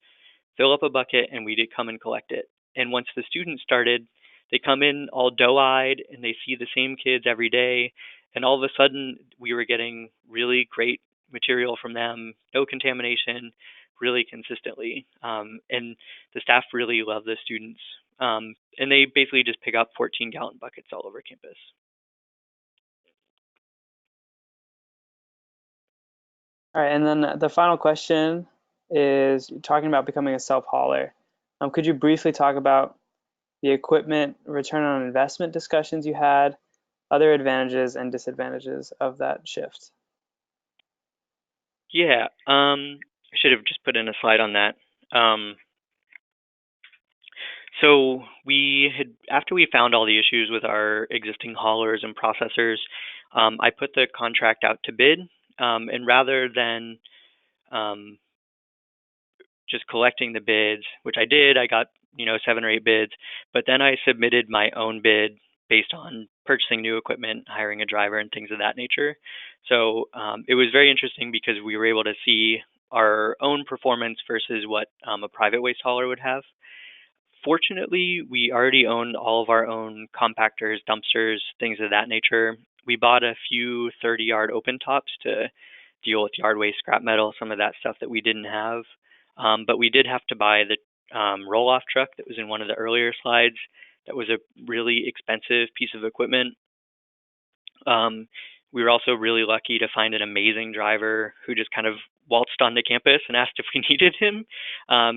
Speaker 3: fill up a bucket, and we did come and collect it. And once the students started, they come in all doe-eyed and they see the same kids every day. And all of a sudden, we were getting really great material from them, no contamination, really consistently. And the staff really love the students. And they basically just pick up 14-gallon buckets all over campus.
Speaker 1: All right, and then the final question is talking about becoming a self-hauler. Could you briefly talk about the equipment return on investment discussions you had, other advantages and disadvantages of that shift?
Speaker 3: Yeah, I should have just put in a slide on that. So we had, after we found all the issues with our existing haulers and processors, I put the contract out to bid, and rather than just collecting the bids, which I did, I got 7 or 8 bids, but then I submitted my own bid based on purchasing new equipment, hiring a driver, and things of that nature. So it was very interesting because we were able to see our own performance versus what a private waste hauler would have. Fortunately, we already owned all of our own compactors, dumpsters, things of that nature. We bought a few 30-yard open tops to deal with yard waste, scrap metal, some of that stuff that we didn't have. But we did have to buy the roll-off truck that was in one of the earlier slides. That was a really expensive piece of equipment. We were also really lucky to find an amazing driver who just kind of waltzed onto campus and asked if we needed him.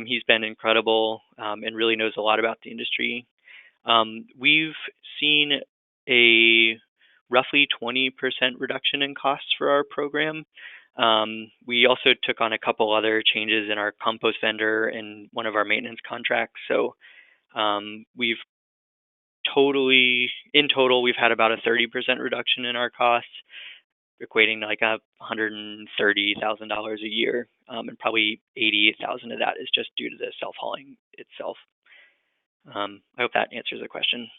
Speaker 3: He's been incredible and really knows a lot about the industry. We've seen a roughly 20% reduction in costs for our program. We also took on a couple other changes in our compost vendor and one of our maintenance contracts. So we've in total, we've had about a 30% reduction in our costs, equating to like $130,000 a year, and probably $88,000 of that is just due to the self-hauling itself. I hope that answers the question.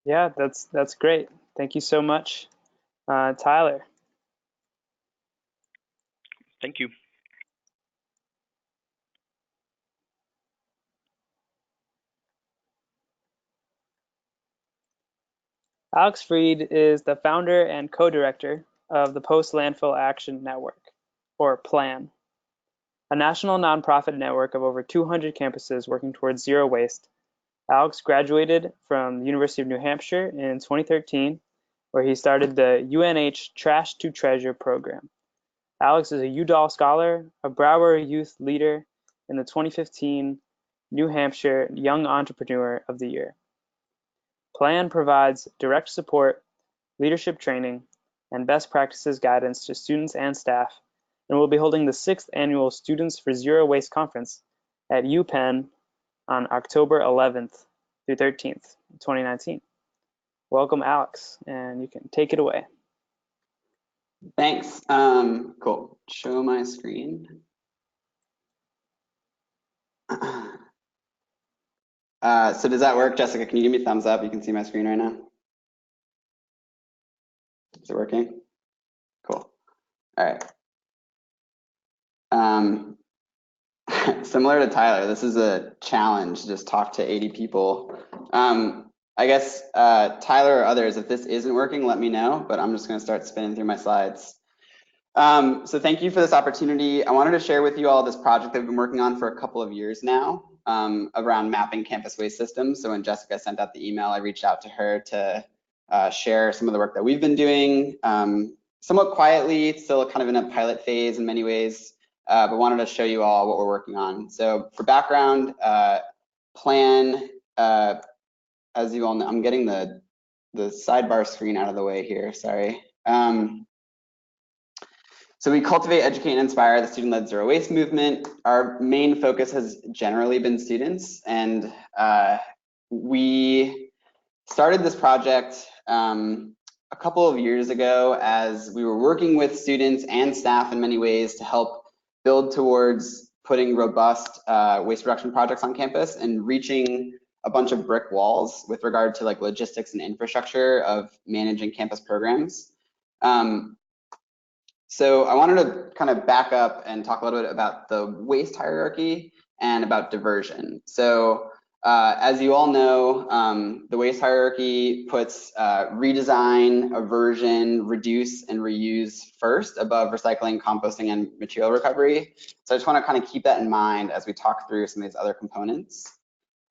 Speaker 1: Yeah, that's great. Thank you so much, Tyler.
Speaker 3: Thank you.
Speaker 1: Alex Freid is the founder and co-director of the Post-Landfill Action Network, or PLAN, a national nonprofit network of over 200 campuses working towards zero waste. Alex graduated from the University of New Hampshire in 2013, where he started the UNH Trash to Treasure program. Alex is a Udall Scholar, a Brower Youth Leader, and the 2015 New Hampshire Young Entrepreneur of the Year. PLAN provides direct support, leadership training, and best practices guidance to students and staff, and will be holding the 6th annual Students for Zero Waste Conference at UPenn on October 11th through 13th, 2019. Welcome, Alex, and you can take it away.
Speaker 4: Thanks. Cool. Show my screen. So does that work, Jessica? Can you give me a thumbs up? You can see my screen right now. Is it working? Cool. All right. Similar to Tyler, this is a challenge. Just talk to 80 people. I guess Tyler or others, if this isn't working, let me know. But I'm just going to start spinning through my slides. So thank you for this opportunity. I wanted to share with you all this project that I've been working on for a couple of years now around mapping campus waste systems. So when Jessica sent out the email, I reached out to her to share some of the work that we've been doing somewhat quietly, still kind of in a pilot phase in many ways, but wanted to show you all what we're working on. So for background, PLAN as you all know, I'm getting the sidebar screen out of the way here, sorry. So we cultivate, educate, and inspire the student-led zero waste movement. Our main focus has generally been students, and we started this project a couple of years ago as we were working with students and staff in many ways to help build towards putting robust waste reduction projects on campus and reaching a bunch of brick walls with regard to like logistics and infrastructure of managing campus programs. So I wanted to kind of back up and talk a little bit about the waste hierarchy and about diversion. So as you all know, the waste hierarchy puts redesign, aversion, reduce, and reuse first above recycling, composting, and material recovery. So I just want to kind of keep that in mind as we talk through some of these other components.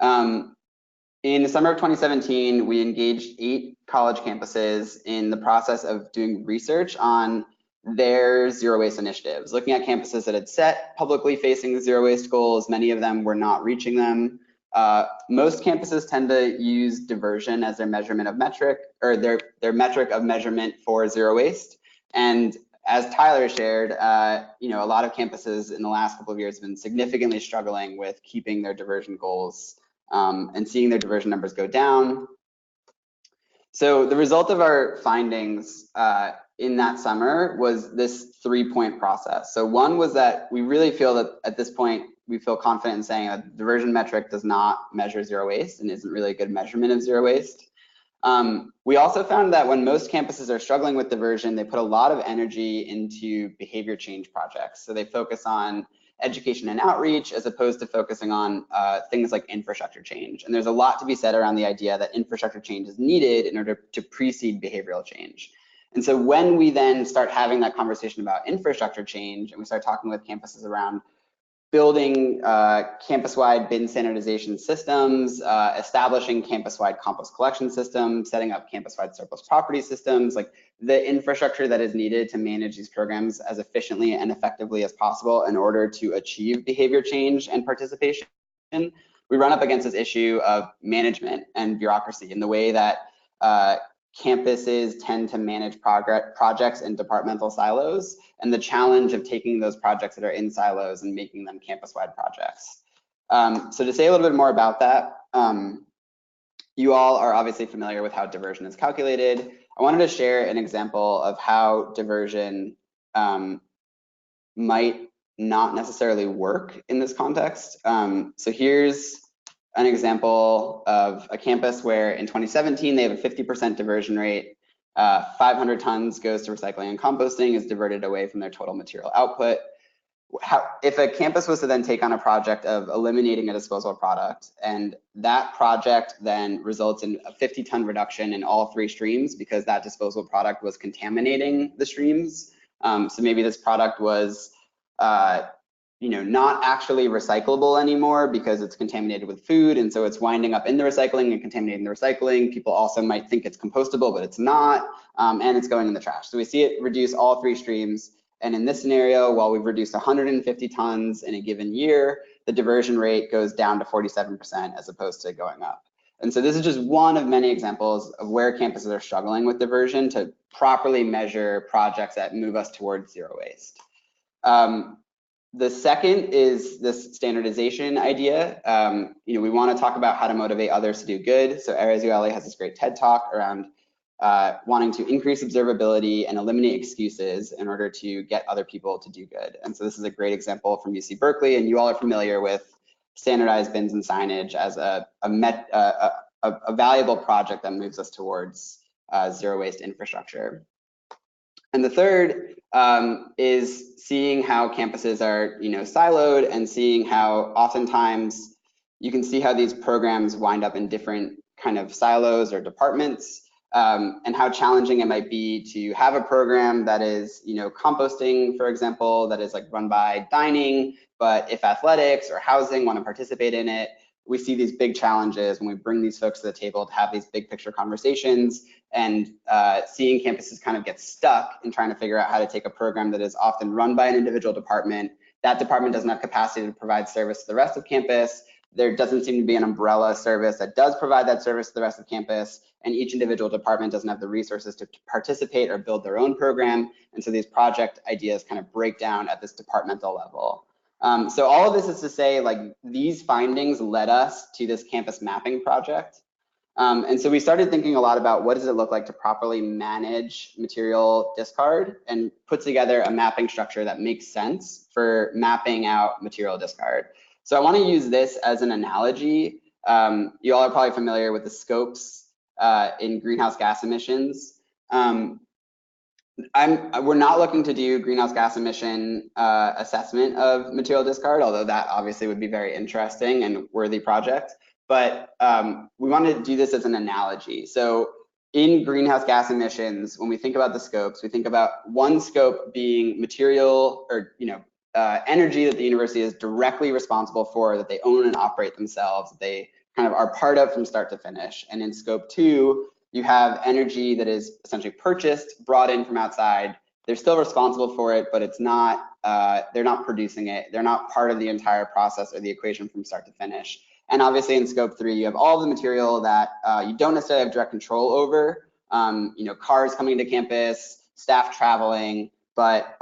Speaker 4: In the summer of 2017, we engaged 8 college campuses in the process of doing research on their zero waste initiatives, looking at campuses that had set publicly facing zero waste goals. Many of them were not reaching them. Most campuses tend to use diversion as their measurement of metric, or their metric of measurement for zero waste. And as Tyler shared, a lot of campuses in the last couple of years have been significantly struggling with keeping their diversion goals and seeing their diversion numbers go down. So the result of our findings in that summer was this 3-point process. So one was that we really feel that at this point, we feel confident in saying that the diversion metric does not measure zero waste and isn't really a good measurement of zero waste. We also found that when most campuses are struggling with diversion, they put a lot of energy into behavior change projects. So they focus on education and outreach as opposed to focusing on things like infrastructure change. And there's a lot to be said around the idea that infrastructure change is needed in order to precede behavioral change. And so when we then start having that conversation about infrastructure change and we start talking with campuses around building campus-wide bin sanitization systems, establishing campus-wide compost collection systems, setting up campus-wide surplus property systems, like the infrastructure that is needed to manage these programs as efficiently and effectively as possible in order to achieve behavior change and participation, we run up against this issue of management and bureaucracy in the way that campuses tend to manage projects in departmental silos, and the challenge of taking those projects that are in silos and making them campus-wide projects. So to say a little bit more about that, you all are obviously familiar with how diversion is calculated. I wanted to share an example of how diversion might not necessarily work in this context. So here's an example of a campus where in 2017, they have a 50% diversion rate. 500 tons goes to recycling and composting, is diverted away from their total material output. If a campus was to then take on a project of eliminating a disposal product, and that project then results in a 50-ton reduction in all 3 streams because that disposal product was contaminating the streams. So maybe this product was not actually recyclable anymore because it's contaminated with food, and so it's winding up in the recycling and contaminating the recycling. People also might think it's compostable, but it's not, and it's going in the trash. So we see it reduce all 3 streams, and in this scenario, while we've reduced 150 tons in a given year, the diversion rate goes down to 47% as opposed to going up. And so this is just one of many examples of where campuses are struggling with diversion to properly measure projects that move us towards zero waste. The second is this standardization idea. We want to talk about how to motivate others to do good. So Arazueli has this great TED talk around wanting to increase observability and eliminate excuses in order to get other people to do good. And so this is a great example from UC Berkeley, and you all are familiar with standardized bins and signage as a valuable project that moves us towards zero waste infrastructure. And the third is seeing how campuses are, siloed, and seeing how oftentimes you can see how these programs wind up in different kind of silos or departments, and how challenging it might be to have a program that is, composting, for example, that is like run by dining, but if athletics or housing want to participate in it, we see these big challenges when we bring these folks to the table to have these big picture conversations, and seeing campuses kind of get stuck in trying to figure out how to take a program that is often run by an individual department. That department doesn't have capacity to provide service to the rest of campus. there doesn't seem to be an umbrella service that does provide that service to the rest of campus, and each individual department doesn't have the resources to participate or build their own program. And so these project ideas kind of break down at this departmental level. So all of this is to say, like, these findings led us to this campus mapping project. And so we started thinking a lot about what does it look like to properly manage material discard and put together a mapping structure that makes sense for mapping out material discard. So I want to use this as an analogy. You all are probably familiar with the scopes in greenhouse gas emissions. We're not looking to do greenhouse gas emission assessment of material discard, although that obviously would be very interesting and worthy project. But we want to do this as an analogy. So in greenhouse gas emissions, when we think about the scopes, we think about one scope being material or energy that the university is directly responsible for, that they own and operate themselves, that they kind of are part of from start to finish. And in scope 2, you have energy that is essentially purchased, brought in from outside. They're still responsible for it, but it's not. They're not producing it. They're not part of the entire process or the equation from start to finish. And obviously in scope 3, you have all the material that you don't necessarily have direct control over. Cars coming to campus, staff traveling, but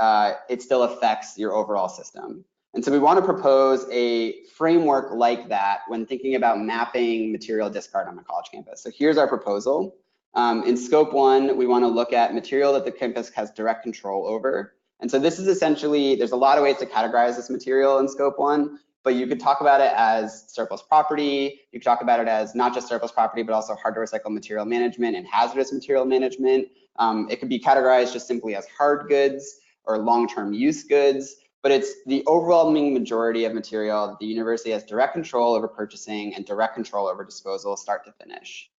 Speaker 4: it still affects your overall system. And so we want to propose a framework like that when thinking about mapping material discard on a college campus. So here's our proposal. In scope 1, we want to look at material that the campus has direct control over. And so this is essentially, there's a lot of ways to categorize this material in scope 1, but you could talk about it as surplus property. You could talk about it as not just surplus property, but also hard to recycle material management and hazardous material management. It could be categorized just simply as hard goods or long-term use goods, but it's the overwhelming majority of material that the university has direct control over purchasing and direct control over disposal start to finish.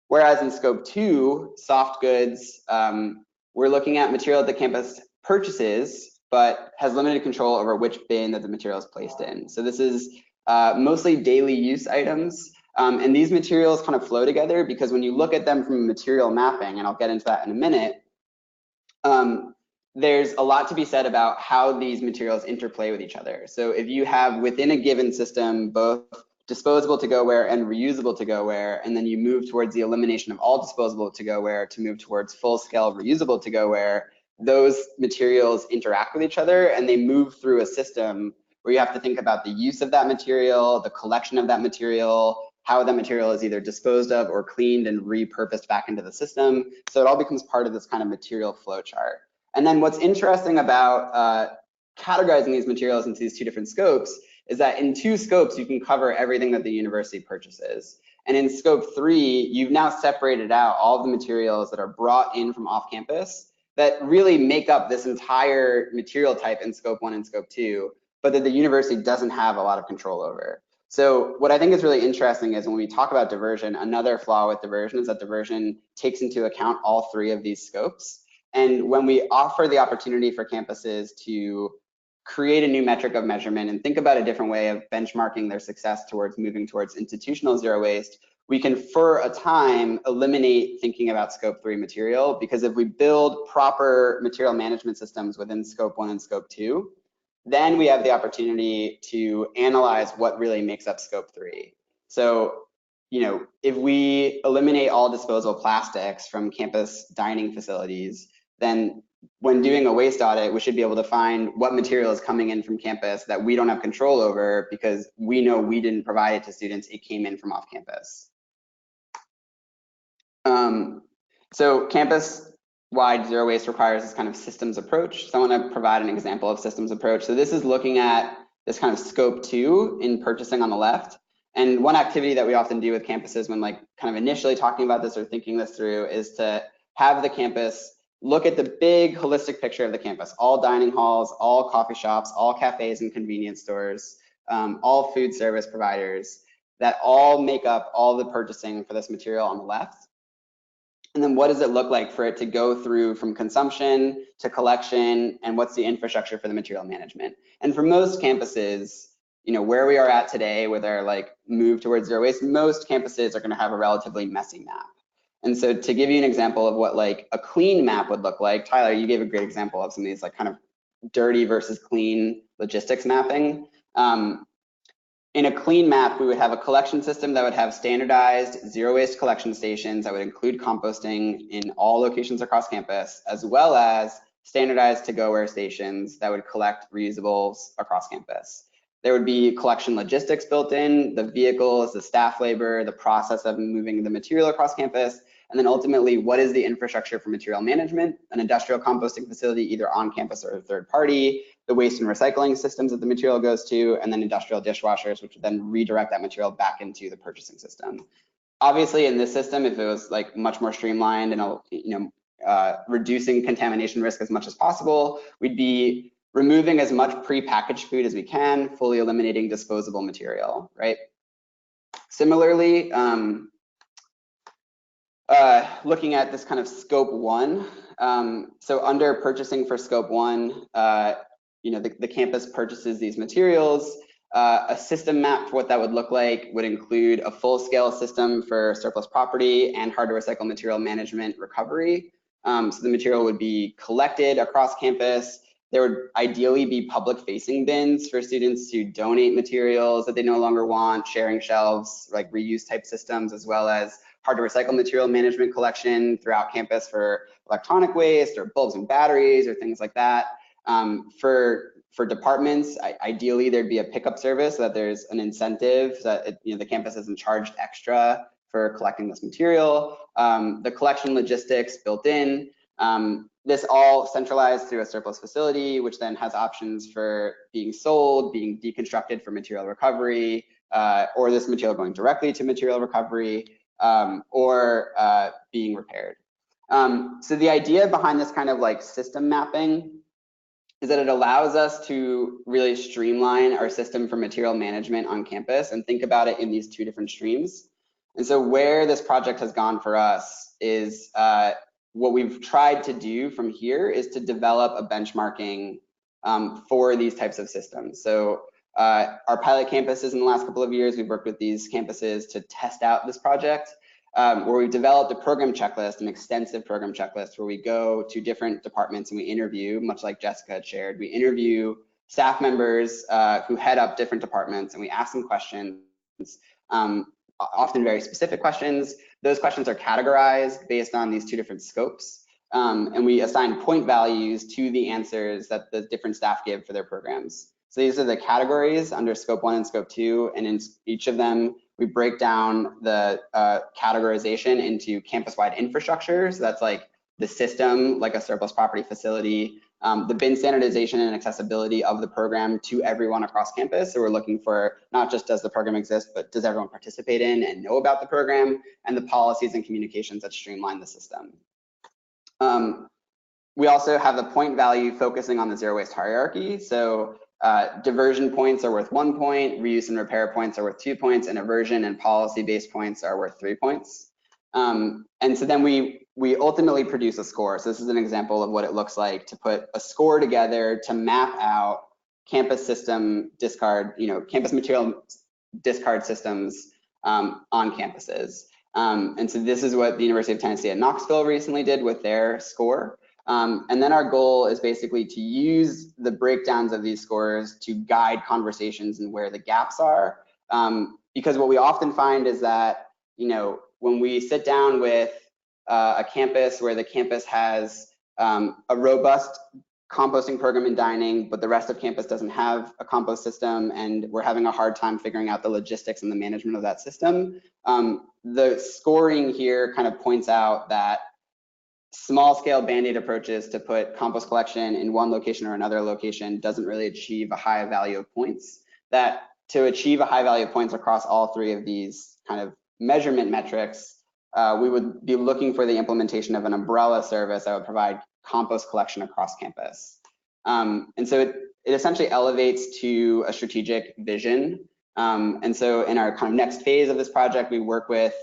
Speaker 4: Whereas in scope 2, soft goods, we're looking at material that the campus purchases, but has limited control over which bin that the material is placed in. So this is mostly daily use items. And these materials kind of flow together because when you look at them from material mapping, and I'll get into that in a minute, there's a lot to be said about how these materials interplay with each other. So if you have within a given system both disposable to-go-ware and reusable to-go-ware, and then you move towards the elimination of all disposable to-go-ware to move towards full-scale reusable to-go-ware, those materials interact with each other and they move through a system where you have to think about the use of that material, the collection of that material, how that material is either disposed of or cleaned and repurposed back into the system. So it all becomes part of this kind of material flow chart. And then what's interesting about categorizing these materials into these two different scopes is that in 2 scopes, you can cover everything that the university purchases. And in scope 3, you've now separated out all of the materials that are brought in from off campus that really make up this entire material type in scope 1 and scope 2, but that the university doesn't have a lot of control over. So what I think is really interesting is when we talk about diversion, another flaw with diversion is that diversion takes into account all 3 of these scopes. And when we offer the opportunity for campuses to create a new metric of measurement and think about a different way of benchmarking their success towards moving towards institutional zero waste, we can for a time eliminate thinking about scope 3 material, because if we build proper material management systems within scope 1 and scope 2, then we have the opportunity to analyze what really makes up scope 3. So, if we eliminate all disposable plastics from campus dining facilities, then when doing a waste audit, we should be able to find what material is coming in from campus that we don't have control over because we know we didn't provide it to students, it came in from off campus. So campus-wide zero waste requires this kind of systems approach. So I want to provide an example of systems approach. So this is looking at this kind of scope 2 in purchasing on the left. And one activity that we often do with campuses when kind of initially talking about this or thinking this through is to have the campus look at the big holistic picture of the campus, all dining halls, all coffee shops, all cafes and convenience stores, all food service providers that all make up all the purchasing for this material on the left. And then what does it look like for it to go through from consumption to collection, and what's the infrastructure for the material management? And for most campuses, where we are at today with our move towards zero waste, most campuses are going to have a relatively messy map. And so to give you an example of what a clean map would look like, Tyler, you gave a great example of some of these kind of dirty versus clean logistics mapping. in a clean map, we would have a collection system that would have standardized zero waste collection stations that would include composting in all locations across campus, as well as standardized to-go-ware stations that would collect reusables across campus. There would be collection logistics built in, the vehicles, the staff labor, the process of moving the material across campus, and then ultimately, what is the infrastructure for material management, an industrial composting facility either on campus or a third party, the waste and recycling systems that the material goes to, and then industrial dishwashers, which would then redirect that material back into the purchasing system. Obviously, in this system, if it was like much more streamlined and reducing contamination risk as much as possible, we'd be removing as much pre-packaged food as we can, fully eliminating disposable material, right? Similarly, looking at this kind of scope 1, so under purchasing for scope 1, the campus purchases these materials. A system map for what that would look like would include a full-scale system for surplus property and hard-to-recycle material management recovery. So the material would be collected across campus. There would ideally be public-facing bins for students to donate materials that they no longer want, sharing shelves, like reuse type systems, as well as hard-to-recycle material management collection throughout campus for electronic waste or bulbs and batteries or things like that. For departments, ideally there'd be a pickup service so that there's an incentive so that the campus isn't charged extra for collecting this material. The collection logistics built in. This all centralized through a surplus facility, which then has options for being sold, being deconstructed for material recovery, or this material going directly to material recovery, or being repaired. So the idea behind this kind of like system mapping is that it allows us to really streamline our system for material management on campus and think about it in these two different streams. And so where this project has gone for us is what we've tried to do from here is to develop a benchmarking for these types of systems. So our pilot campuses in the last couple of years, we've worked with these campuses to test out this project. Where we've developed a program checklist, an extensive program checklist, where we go to different departments and we interview, much like Jessica had shared, we interview staff members who head up different departments, and we ask them questions, often very specific questions. Those questions are categorized based on these two different scopes, and we assign point values to the answers that the different staff give for their programs. So these are the categories under scope 1 and scope 2, and in each of them, we break down the categorization into campus-wide infrastructure. So that's like the system, like a surplus property facility, the bin standardization and accessibility of the program to everyone across campus. So we're looking for not just does the program exist, but does everyone participate in and know about the program, and the policies and communications that streamline the system. We also have the point value focusing on the zero waste hierarchy. So diversion points are worth 1 point, reuse and repair points are worth 2 points, and aversion and policy-based points are worth 3 points. And so then we ultimately produce a score. So this is an example of what it looks like to put a score together to map out campus system discard, campus material discard systems on campuses. And so this is what the University of Tennessee at Knoxville recently did with their score. And then our goal is basically to use the breakdowns of these scores to guide conversations and where the gaps are. Because what we often find is that, when we sit down with a campus where the campus has a robust composting program in dining, but the rest of campus doesn't have a compost system, and we're having a hard time figuring out the logistics and the management of that system, the scoring here kind of points out that small scale Band-Aid approaches to put compost collection in one location or another location doesn't really achieve a high value of points. That to achieve a high value of points across all three of these kind of measurement metrics, we would be looking for the implementation of an umbrella service that would provide compost collection across campus. And so it essentially elevates to a strategic vision. And so in our kind of next phase of this project, we work with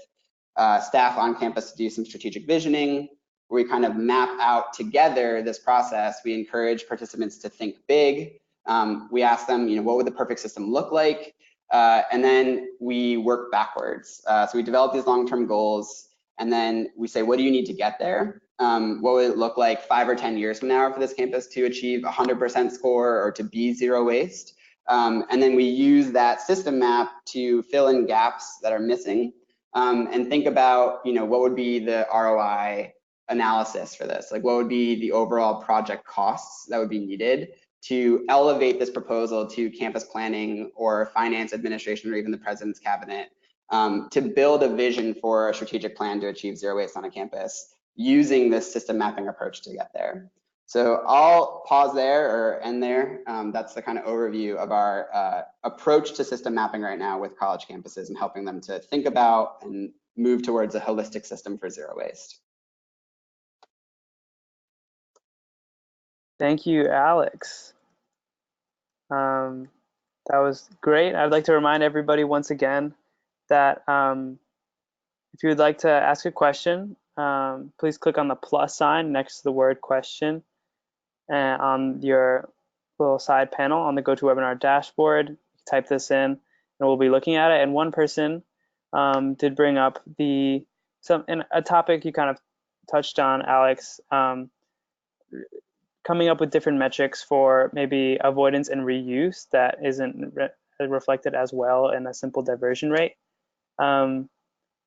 Speaker 4: staff on campus to do some strategic visioning, where we kind of map out together this process. We encourage participants to think big. We ask them, what would the perfect system look like? And then we work backwards. So we develop these long-term goals, and then we say, what do you need to get there? What would it look like 5 or 10 years from now for this campus to achieve 100% score or to be zero waste? And then we use that system map to fill in gaps that are missing, and think about, what would be the ROI analysis for this? Like, what would be the overall project costs that would be needed to elevate this proposal to campus planning or finance administration or even the president's cabinet, to build a vision for a strategic plan to achieve zero waste on a campus using this system mapping approach to get there. So I'll pause there or end there. That's the kind of overview of our approach to system mapping right now with college campuses and helping them to think about and move towards a holistic system for zero waste.
Speaker 1: Thank you, Alex. That was great. I'd like to remind everybody once again that if you would like to ask a question, please click on the plus sign next to the word question on your little side panel on the GoToWebinar dashboard. Type this in and we'll be looking at it. And one person did bring up a topic you kind of touched on, Alex, coming up with different metrics for maybe avoidance and reuse that isn't reflected as well in a simple diversion rate. And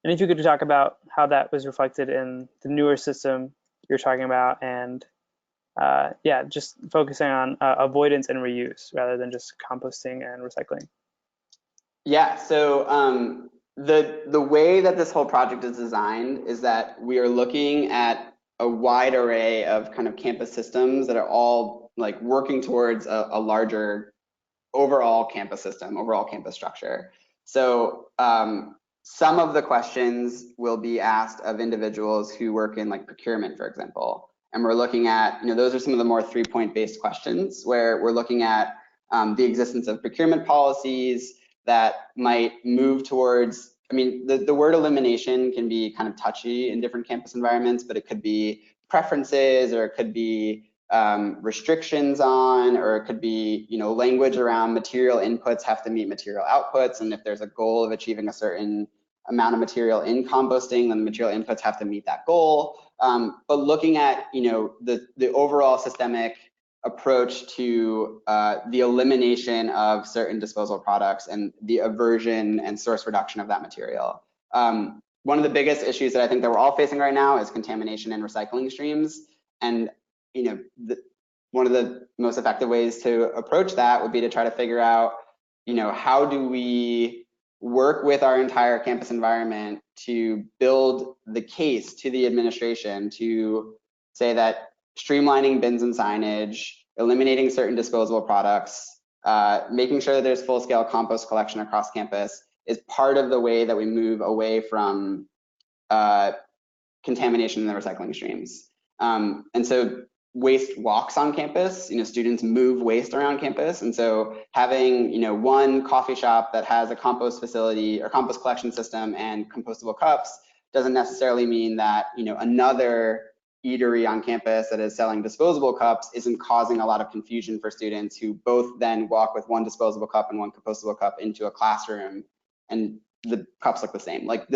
Speaker 1: if you could talk about how that was reflected in the newer system you're talking about, and yeah, just focusing on avoidance and reuse rather than just composting and recycling.
Speaker 4: Yeah, so the way that this whole project is designed is that we are looking at a wide array of kind of campus systems that are all like working towards a larger overall campus system, overall campus structure. So some of the questions will be asked of individuals who work in like procurement, for example. And we're looking at, those are some of the more 3-point based questions where we're looking at the existence of procurement policies that might move towards, the word elimination can be kind of touchy in different campus environments, but it could be preferences, or it could be restrictions on, or it could be, language around material inputs have to meet material outputs. And if there's a goal of achieving a certain amount of material in composting, then the material inputs have to meet that goal. But looking at, the overall systemic approach to the elimination of certain disposal products and the aversion and source reduction of that material. One of the biggest issues that I think that we're all facing right now is contamination and recycling streams. And one of the most effective ways to approach that would be to try to figure out, how do we work with our entire campus environment to build the case to the administration to say that streamlining bins and signage, eliminating certain disposable products, making sure that there's full-scale compost collection across campus is part of the way that we move away from contamination in the recycling streams. And so waste walks on campus, students move waste around campus. And so having, one coffee shop that has a compost facility or compost collection system and compostable cups doesn't necessarily mean that, another eatery on campus that is selling disposable cups isn't causing a lot of confusion for students who both then walk with one disposable cup and one compostable cup into a classroom and the cups look the same. Like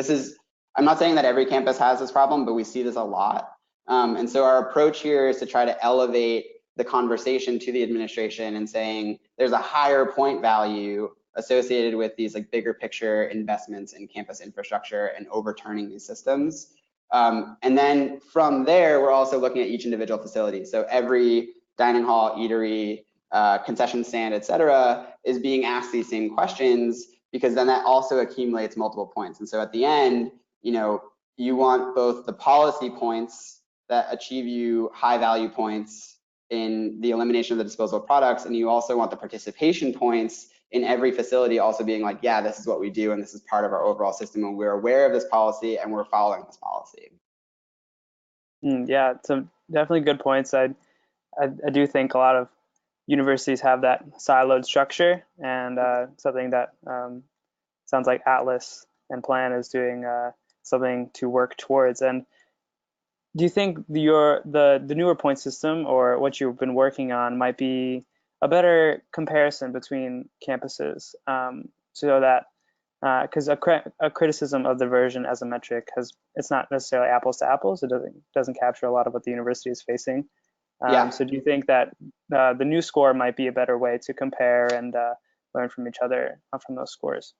Speaker 4: I'm not saying that every campus has this problem, but we see this a lot. And so our approach here is to try to elevate the conversation to the administration and saying there's a higher point value associated with these like bigger picture investments in campus infrastructure and overturning these systems. And then from there, we're also looking at each individual facility. So every dining hall, eatery, concession stand, et cetera, is being asked these same questions, because then that also accumulates multiple points. And so at the end, you want both the policy points that achieve you high value points in the elimination of the disposable products, and you also want the participation points in every facility also being like, yeah, this is what we do and this is part of our overall system and we're aware of this policy and we're following this policy.
Speaker 1: Yeah, some definitely good points. I do think a lot of universities have that siloed structure, and something that sounds like Atlas and Plan is doing something to work towards. And do you think the newer point system or what you've been working on might be a better comparison between campuses, so that because a criticism of the version as a metric it's not necessarily apples to apples. It doesn't capture a lot of what the university is facing. So do you think that the new score might be a better way to compare and learn from each other from those scores?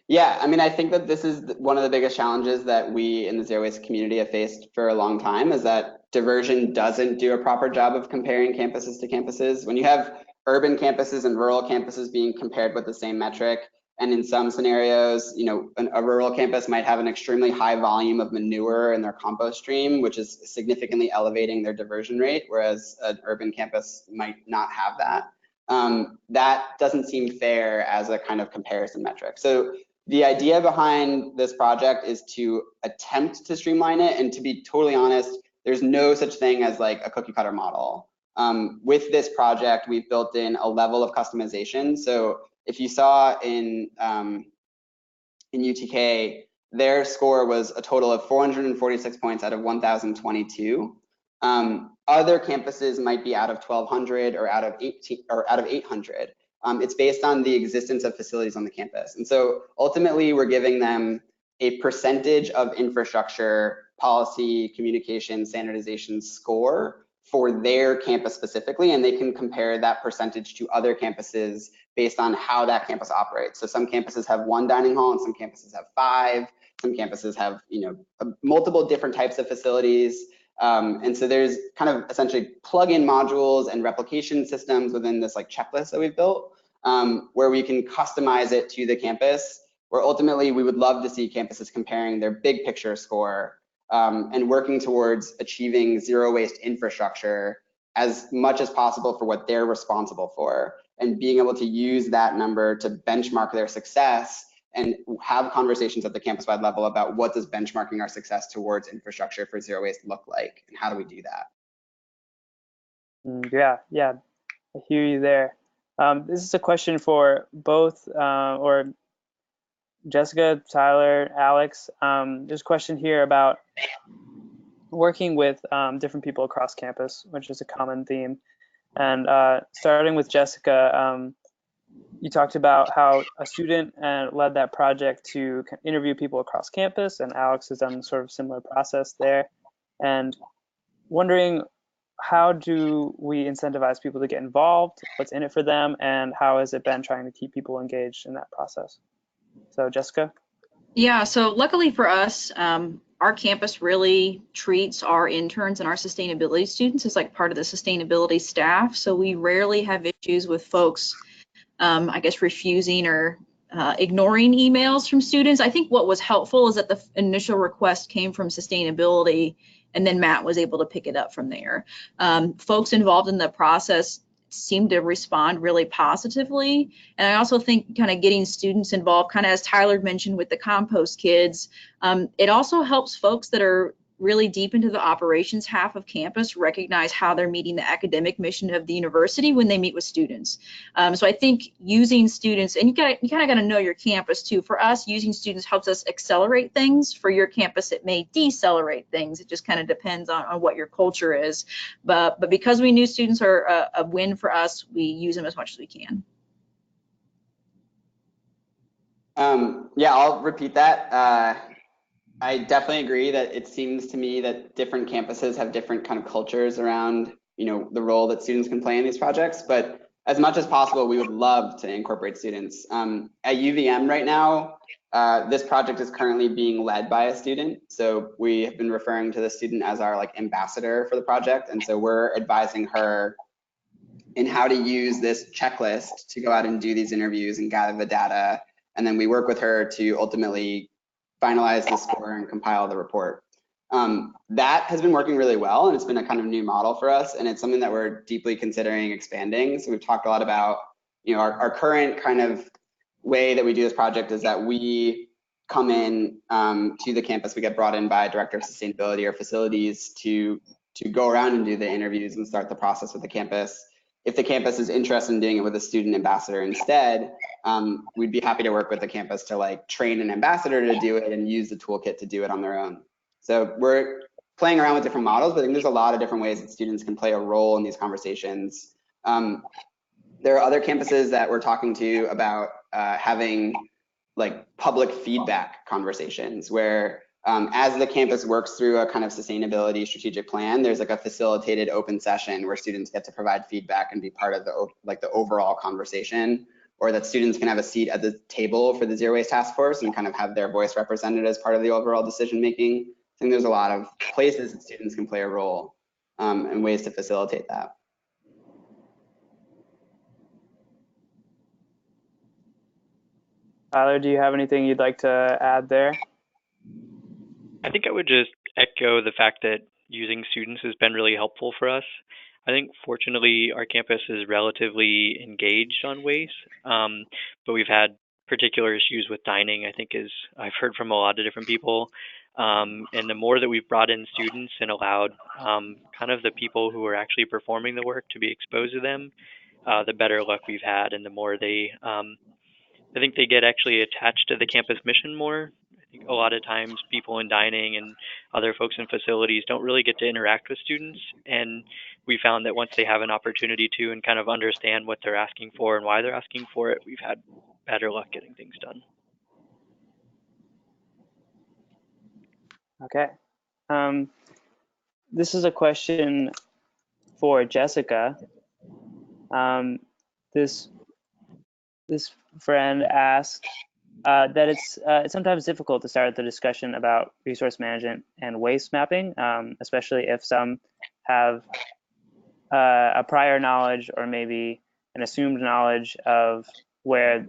Speaker 4: Yeah, I mean, I think that this is one of the biggest challenges that we in the zero waste community have faced for a long time, is that diversion doesn't do a proper job of comparing campuses to campuses. When you have urban campuses and rural campuses being compared with the same metric, and in some scenarios, you know, a rural campus might have an extremely high volume of manure in their compost stream, which is significantly elevating their diversion rate, whereas an urban campus might not have that. That doesn't seem fair as a kind of comparison metric. So the idea behind this project is to attempt to streamline it, and to be totally honest, there's no such thing as like a cookie cutter model. With this project, we've built in a level of customization. So if you saw in UTK, their score was a total of 446 points out of 1,022. Other campuses might be out of 1,200 or out of 800. It's based on the existence of facilities on the campus. And so ultimately, we're giving them a percentage of infrastructure, policy, communication, standardization score for their campus specifically, and they can compare that percentage to other campuses based on how that campus operates. So some campuses have 1 dining hall, and some campuses have 5. Some campuses have, you know, multiple different types of facilities. And so there's kind of essentially plug-in modules and replication systems within this like checklist that we've built, where we can customize it to the campus, where ultimately we would love to see campuses comparing their big picture score and working towards achieving zero waste infrastructure as much as possible for what they're responsible for, and being able to use that number to benchmark their success and have conversations at the campus-wide level about what does benchmarking our success towards infrastructure for zero waste look like, and how do we do that?
Speaker 1: Yeah, I hear you there. This is a question for both, or Jessica, Tyler, Alex. There's a question here about working with different people across campus, which is a common theme. And starting with Jessica, you talked about how a student led that project to interview people across campus, and Alex has done sort of similar process there. And wondering, how do we incentivize people to get involved? What's in it for them? And how has it been trying to keep people engaged in that process? So Jessica?
Speaker 2: Yeah, so luckily for us, our campus really treats our interns and our sustainability students as like part of the sustainability staff. So we rarely have issues with folks, I guess, refusing or ignoring emails from students. I think what was helpful is that the initial request came from sustainability, and then Matt was able to pick it up from there. Folks involved in the process seem to respond really positively. And I also think kind of getting students involved, kind of as Tyler mentioned with the compost kids, it also helps folks that are really deep into the operations half of campus recognize how they're meeting the academic mission of the university when they meet with students. So I think using students, and you kind of got to know your campus too. For us, using students helps us accelerate things. For your campus, it may decelerate things. It just kind of depends on what your culture is. But because we knew students are a win for us, we use them as much as we can.
Speaker 4: Yeah, I'll repeat that. I definitely agree that it seems to me that different campuses have different kind of cultures around, you know, the role that students can play in these projects. But as much as possible, we would love to incorporate students. At UVM right now, this project is currently being led by a student. So we have been referring to the student as our like ambassador for the project. And so we're advising her in how to use this checklist to go out and do these interviews and gather the data. And then we work with her to ultimately finalize the score and compile the report. That has been working really well, and it's been a kind of new model for us, and it's something that we're deeply considering expanding. So we've talked a lot about, you know, our current kind of way that we do this project is that we come in to the campus, we get brought in by a director of sustainability or facilities to go around and do the interviews and start the process with the campus. If the campus is interested in doing it with a student ambassador instead, we'd be happy to work with the campus to like train an ambassador to do it and use the toolkit to do it on their own. So we're playing around with different models, but I think there's a lot of different ways that students can play a role in these conversations. There are other campuses that we're talking to about having like public feedback conversations where as the campus works through a kind of sustainability strategic plan, there's like a facilitated open session where students get to provide feedback and be part of the overall conversation, or that students can have a seat at the table for the Zero Waste Task Force and kind of have their voice represented as part of the overall decision making. I think there's a lot of places that students can play a role and ways to facilitate that.
Speaker 1: Tyler, do you have anything you'd like to add there?
Speaker 3: I think I would just echo the fact that using students has been really helpful for us. I think fortunately our campus is relatively engaged on waste, but we've had particular issues with dining, I think, as I've heard from a lot of different people. And the more that we've brought in students and allowed kind of the people who are actually performing the work to be exposed to them, the better luck we've had, and the more they, I think they get actually attached to the campus mission more. I think a lot of times people in dining and other folks in facilities don't really get to interact with students. And we found that once they have an opportunity to and kind of understand what they're asking for and why they're asking for it, we've had better luck getting things done.
Speaker 1: Okay. This is a question for Jessica. This friend asked that it's sometimes difficult to start the discussion about resource management and waste mapping, especially if some have a prior knowledge or maybe an assumed knowledge of where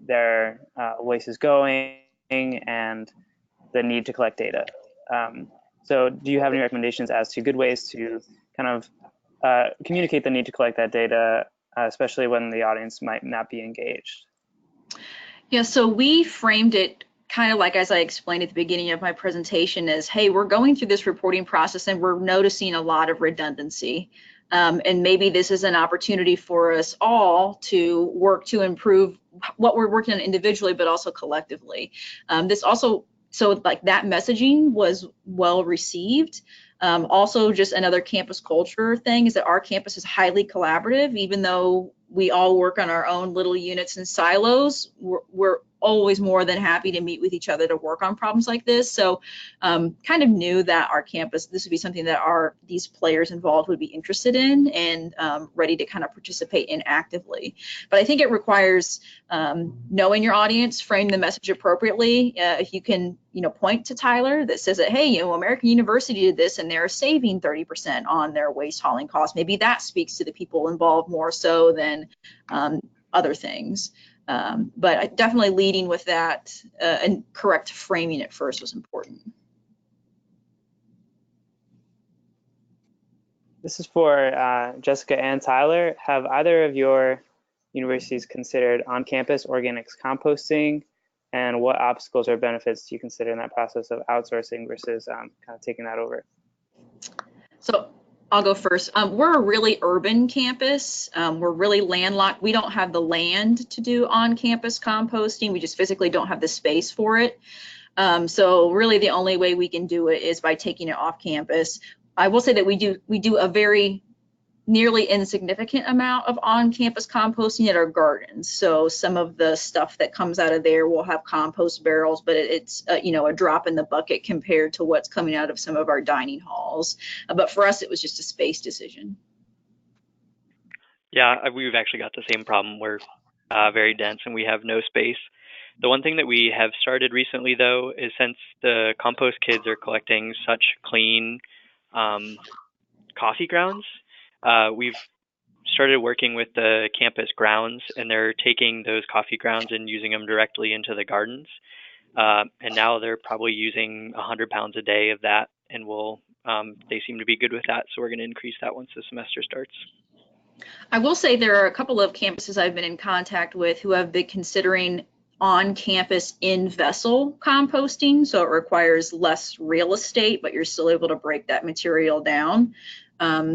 Speaker 1: their waste is going and the need to collect data. So do you have any recommendations as to good ways to kind of communicate the need to collect that data, especially when the audience might not be engaged?
Speaker 2: Yeah, so we framed it kind of like, as I explained at the beginning of my presentation, as, hey, we're going through this reporting process and we're noticing a lot of redundancy. And maybe this is an opportunity for us all to work to improve what we're working on individually, but also collectively. This also, so like that messaging was well received. Also, just another campus culture thing is that our campus is highly collaborative, even though we all work on our own little units and silos. We're always more than happy to meet with each other to work on problems like this. So kind of knew that our campus, this would be something that these players involved would be interested in and ready to kind of participate in actively. But I think it requires knowing your audience, frame the message appropriately. If you can, point to Tyler that says that, hey, American University did this and they're saving 30% on their waste hauling costs. Maybe that speaks to the people involved more so than other things. But definitely leading with that and correct framing it first was important.
Speaker 1: This is for Jessica and Tyler. Have either of your universities considered on-campus organics composting, and what obstacles or benefits do you consider in that process of outsourcing versus kind of taking that over?
Speaker 2: So I'll go first. We're a really urban campus. We're really landlocked. We don't have the land to do on-campus composting. We just physically don't have the space for it. So really the only way we can do it is by taking it off campus. I will say that we do a very nearly insignificant amount of on-campus composting at our gardens. So some of the stuff that comes out of there will have compost barrels, but it's a drop in the bucket compared to what's coming out of some of our dining halls. But for us, it was just a space decision.
Speaker 3: Yeah, we've actually got the same problem. We're very dense and we have no space. The one thing that we have started recently, though, is since the compost kids are collecting such clean coffee grounds, we've started working with the campus grounds, and they're taking those coffee grounds and using them directly into the gardens. And now they're probably using 100 pounds a day of that, and they seem to be good with that. So we're going to increase that once the semester starts.
Speaker 2: I will say there are a couple of campuses I've been in contact with who have been considering on-campus in-vessel composting. So it requires less real estate, but you're still able to break that material down.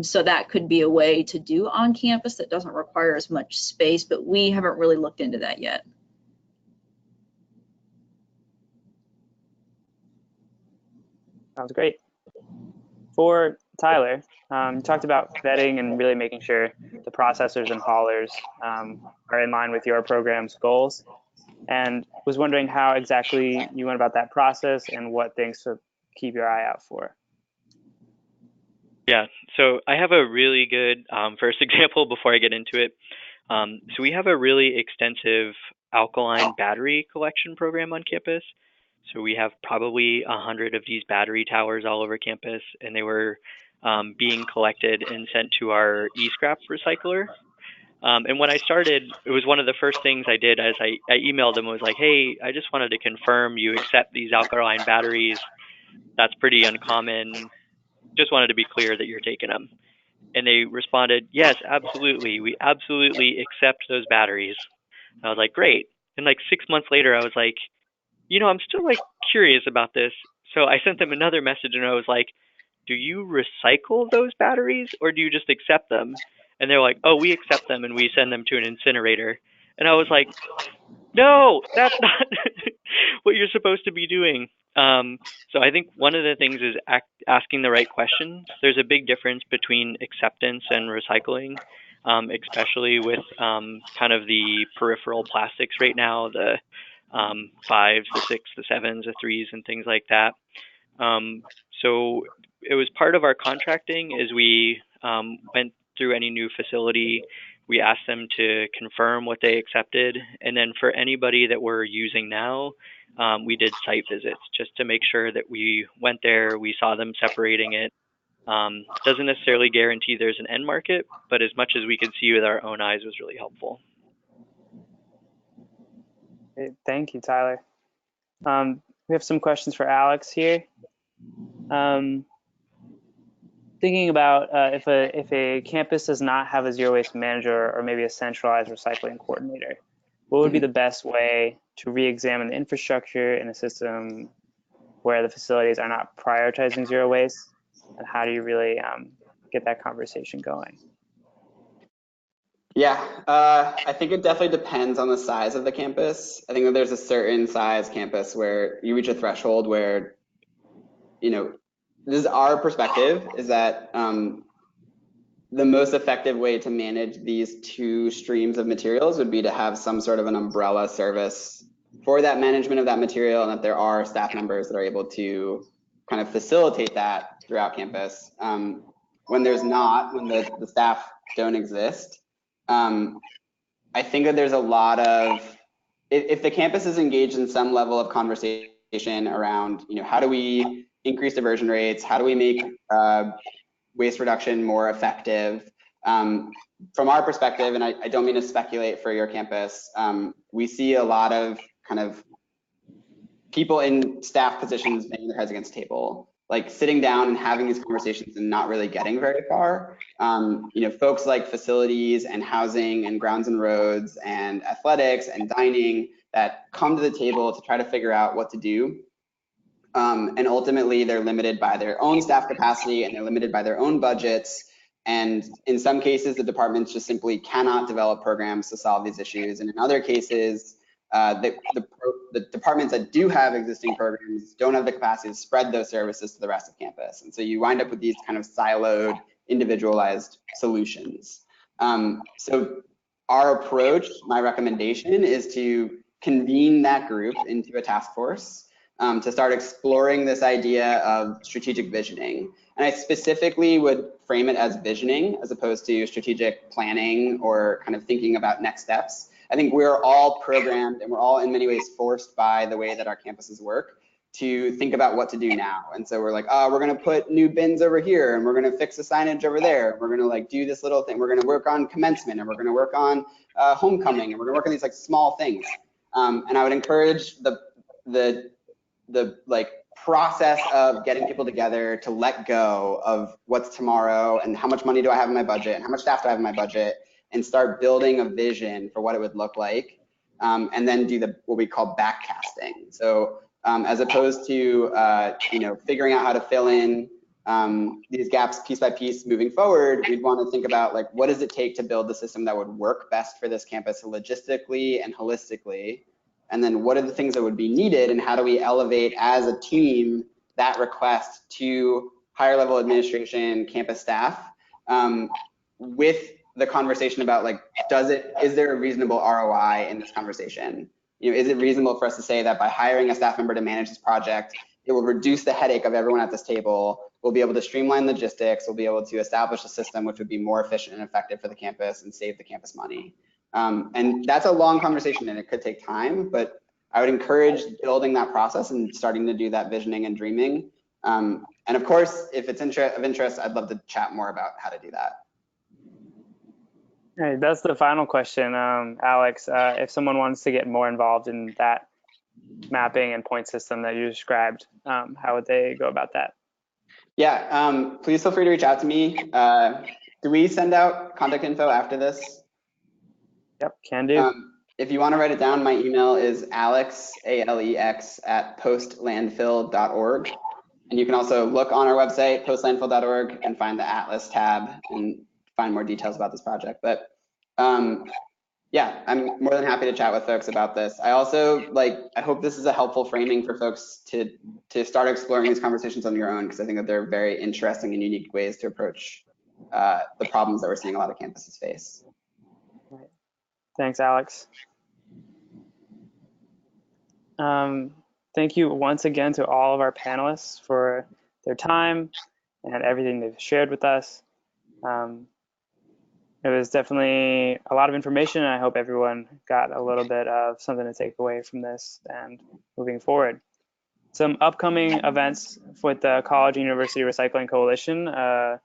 Speaker 2: So that could be a way to do on campus that doesn't require as much space, but we haven't really looked into that yet.
Speaker 1: Sounds great. For Tyler, you talked about vetting and really making sure the processors and haulers are in line with your program's goals, and was wondering how exactly you went about that process and what things to keep your eye out for.
Speaker 3: Yeah, so I have a really good first example before I get into it. So we have a really extensive alkaline battery collection program on campus. So we have probably 100 of these battery towers all over campus, and they were being collected and sent to our e-scrap recycler. And when I started, it was one of the first things I did as I emailed them, was like, hey, I just wanted to confirm you accept these alkaline batteries. That's pretty uncommon. Just wanted to be clear that you're taking them. And they responded, yes, absolutely. We absolutely accept those batteries. I was like, great. And like 6 months later, I was like, I'm still like curious about this. So I sent them another message and I was like, do you recycle those batteries or do you just accept them? And they're like, oh, we accept them and we send them to an incinerator. And I was like, no, that's not what you're supposed to be doing. So I think one of the things is asking the right questions. There's a big difference between acceptance and recycling, especially with kind of the peripheral plastics right now, the 5s, the 6s, the 7s, the 3s, and things like that. So it was part of our contracting as we went through any new facility. We asked them to confirm what they accepted. And then for anybody that we're using now, we did site visits just to make sure that we went there, we saw them separating it. Doesn't necessarily guarantee there's an end market, but as much as we could see with our own eyes was really helpful.
Speaker 1: Great. Thank you, Tyler. We have some questions for Alex here. Thinking about if a campus does not have a zero waste manager or maybe a centralized recycling coordinator, what would be the best way to re-examine the infrastructure in a system where the facilities are not prioritizing zero waste? And how do you really get that conversation going?
Speaker 4: Yeah, I think it definitely depends on the size of the campus. I think that there's a certain size campus where you reach a threshold where, this is our perspective, is that the most effective way to manage these two streams of materials would be to have some sort of an umbrella service for that management of that material, and that there are staff members that are able to kind of facilitate that throughout campus. When there's not, when the staff don't exist, I think that there's a lot of, if the campus is engaged in some level of conversation around, how do we increase diversion rates? How do we make waste reduction more effective? From our perspective, and I don't mean to speculate for your campus, we see a lot of kind of people in staff positions banging their heads against the table, like sitting down and having these conversations and not really getting very far. Folks like facilities and housing and grounds and roads and athletics and dining that come to the table to try to figure out what to do. And ultimately, they're limited by their own staff capacity and they're limited by their own budgets. And in some cases, the departments just simply cannot develop programs to solve these issues. And in other cases, the departments that do have existing programs don't have the capacity to spread those services to the rest of campus. And so you wind up with these kind of siloed, individualized solutions. So our approach, my recommendation, is to convene that group into a task force to start exploring this idea of strategic visioning. And I specifically would frame it as visioning as opposed to strategic planning or kind of thinking about next steps. I think we're all programmed and we're all in many ways forced by the way that our campuses work to think about what to do now. And so we're like, oh, we're gonna put new bins over here and we're gonna fix the signage over there. We're gonna like do this little thing. We're gonna work on commencement and we're gonna work on homecoming and we're gonna work on these like small things. And I would encourage the like process of getting people together to let go of what's tomorrow and how much money do I have in my budget and how much staff do I have in my budget, and start building a vision for what it would look like, and then do what we call backcasting. So as opposed to figuring out how to fill in these gaps piece by piece moving forward, we'd want to think about like what does it take to build the system that would work best for this campus logistically and holistically, and then what are the things that would be needed, and how do we elevate as a team that request to higher level administration, campus staff, with the conversation about like, is there a reasonable ROI in this conversation? Is it reasonable for us to say that by hiring a staff member to manage this project, it will reduce the headache of everyone at this table, we'll be able to streamline logistics, we'll be able to establish a system which would be more efficient and effective for the campus and save the campus money. And that's a long conversation and it could take time, but I would encourage building that process and starting to do that visioning and dreaming. And of course, if it's of interest, I'd love to chat more about how to do that.
Speaker 1: Hey, that's the final question, Alex. If someone wants to get more involved in that mapping and point system that you described, how would they go about that?
Speaker 4: Yeah, please feel free to reach out to me. Do we send out contact info after this?
Speaker 1: Yep, can do.
Speaker 4: If you want to write it down, my email is alex, A-L-E-X, @postlandfill.org. And you can also look on our website, postlandfill.org, and find the Atlas tab and find more details about this project. But yeah, I'm more than happy to chat with folks about this. I also I hope this is a helpful framing for folks to start exploring these conversations on your own, because I think that they're very interesting and unique ways to approach the problems that we're seeing a lot of campuses face.
Speaker 1: Right. Thanks, Alex. Thank you once again to all of our panelists for their time and everything they've shared with us. It was definitely a lot of information, and I hope everyone got a little bit of something to take away from this and moving forward. Some upcoming events with the College and University Recycling Coalition. The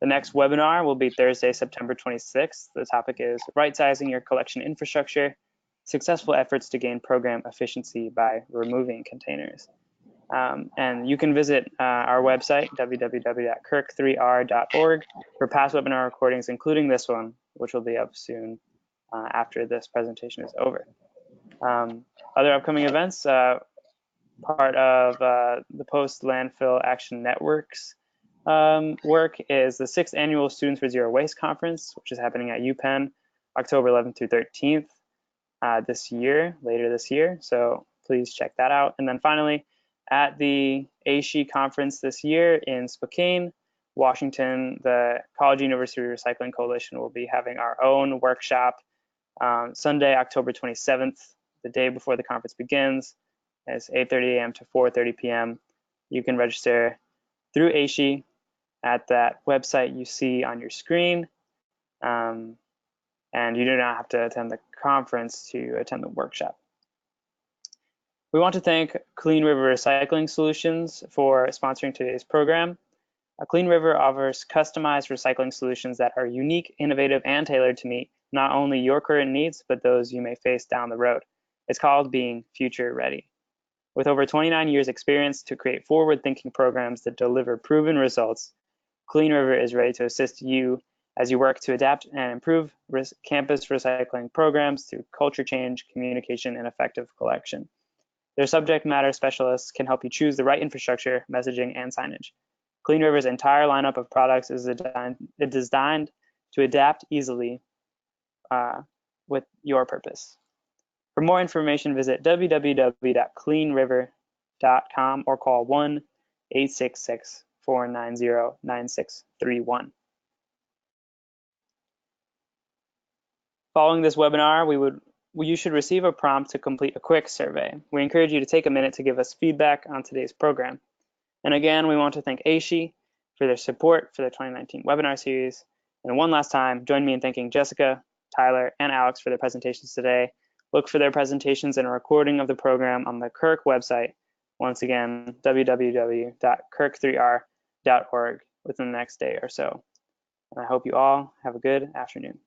Speaker 1: next webinar will be Thursday, September 26th. The topic is right-sizing your collection infrastructure, successful efforts to gain program efficiency by removing containers. And you can visit our website, www.curc3r.org, for past webinar recordings, including this one, which will be up soon after this presentation is over. Other upcoming events, part of the Post-Landfill Action Network's work is the 6th Annual Students for Zero Waste Conference, which is happening at UPenn, October 11th through 13th later this year. So please check that out. And then finally, at the ASHE conference this year in Spokane, Washington, the College University Recycling Coalition will be having our own workshop Sunday, October 27th, the day before the conference begins. It's 8:30 a.m. to 4:30 p.m. You can register through ASHE at that website you see on your screen. And you do not have to attend the conference to attend the workshop. We want to thank Clean River Recycling Solutions for sponsoring today's program. Clean River offers customized recycling solutions that are unique, innovative, and tailored to meet not only your current needs, but those you may face down the road. It's called being future ready. With over 29 years experience to create forward-thinking programs that deliver proven results, Clean River is ready to assist you as you work to adapt and improve campus recycling programs through culture change, communication, and effective collection. Their subject matter specialists can help you choose the right infrastructure, messaging, and signage. Clean River's entire lineup of products is designed to adapt easily with your purpose. For more information, visit www.cleanriver.com or call 1-866-490-9631. Following this webinar, you should receive a prompt to complete a quick survey. We encourage you to take a minute to give us feedback on today's program. And again, we want to thank ASHE for their support for the 2019 webinar series. And one last time, join me in thanking Jessica, Tyler, and Alex for their presentations today. Look for their presentations and a recording of the program on the CURC website. Once again, www.curc3r.org within the next day or so. And I hope you all have a good afternoon.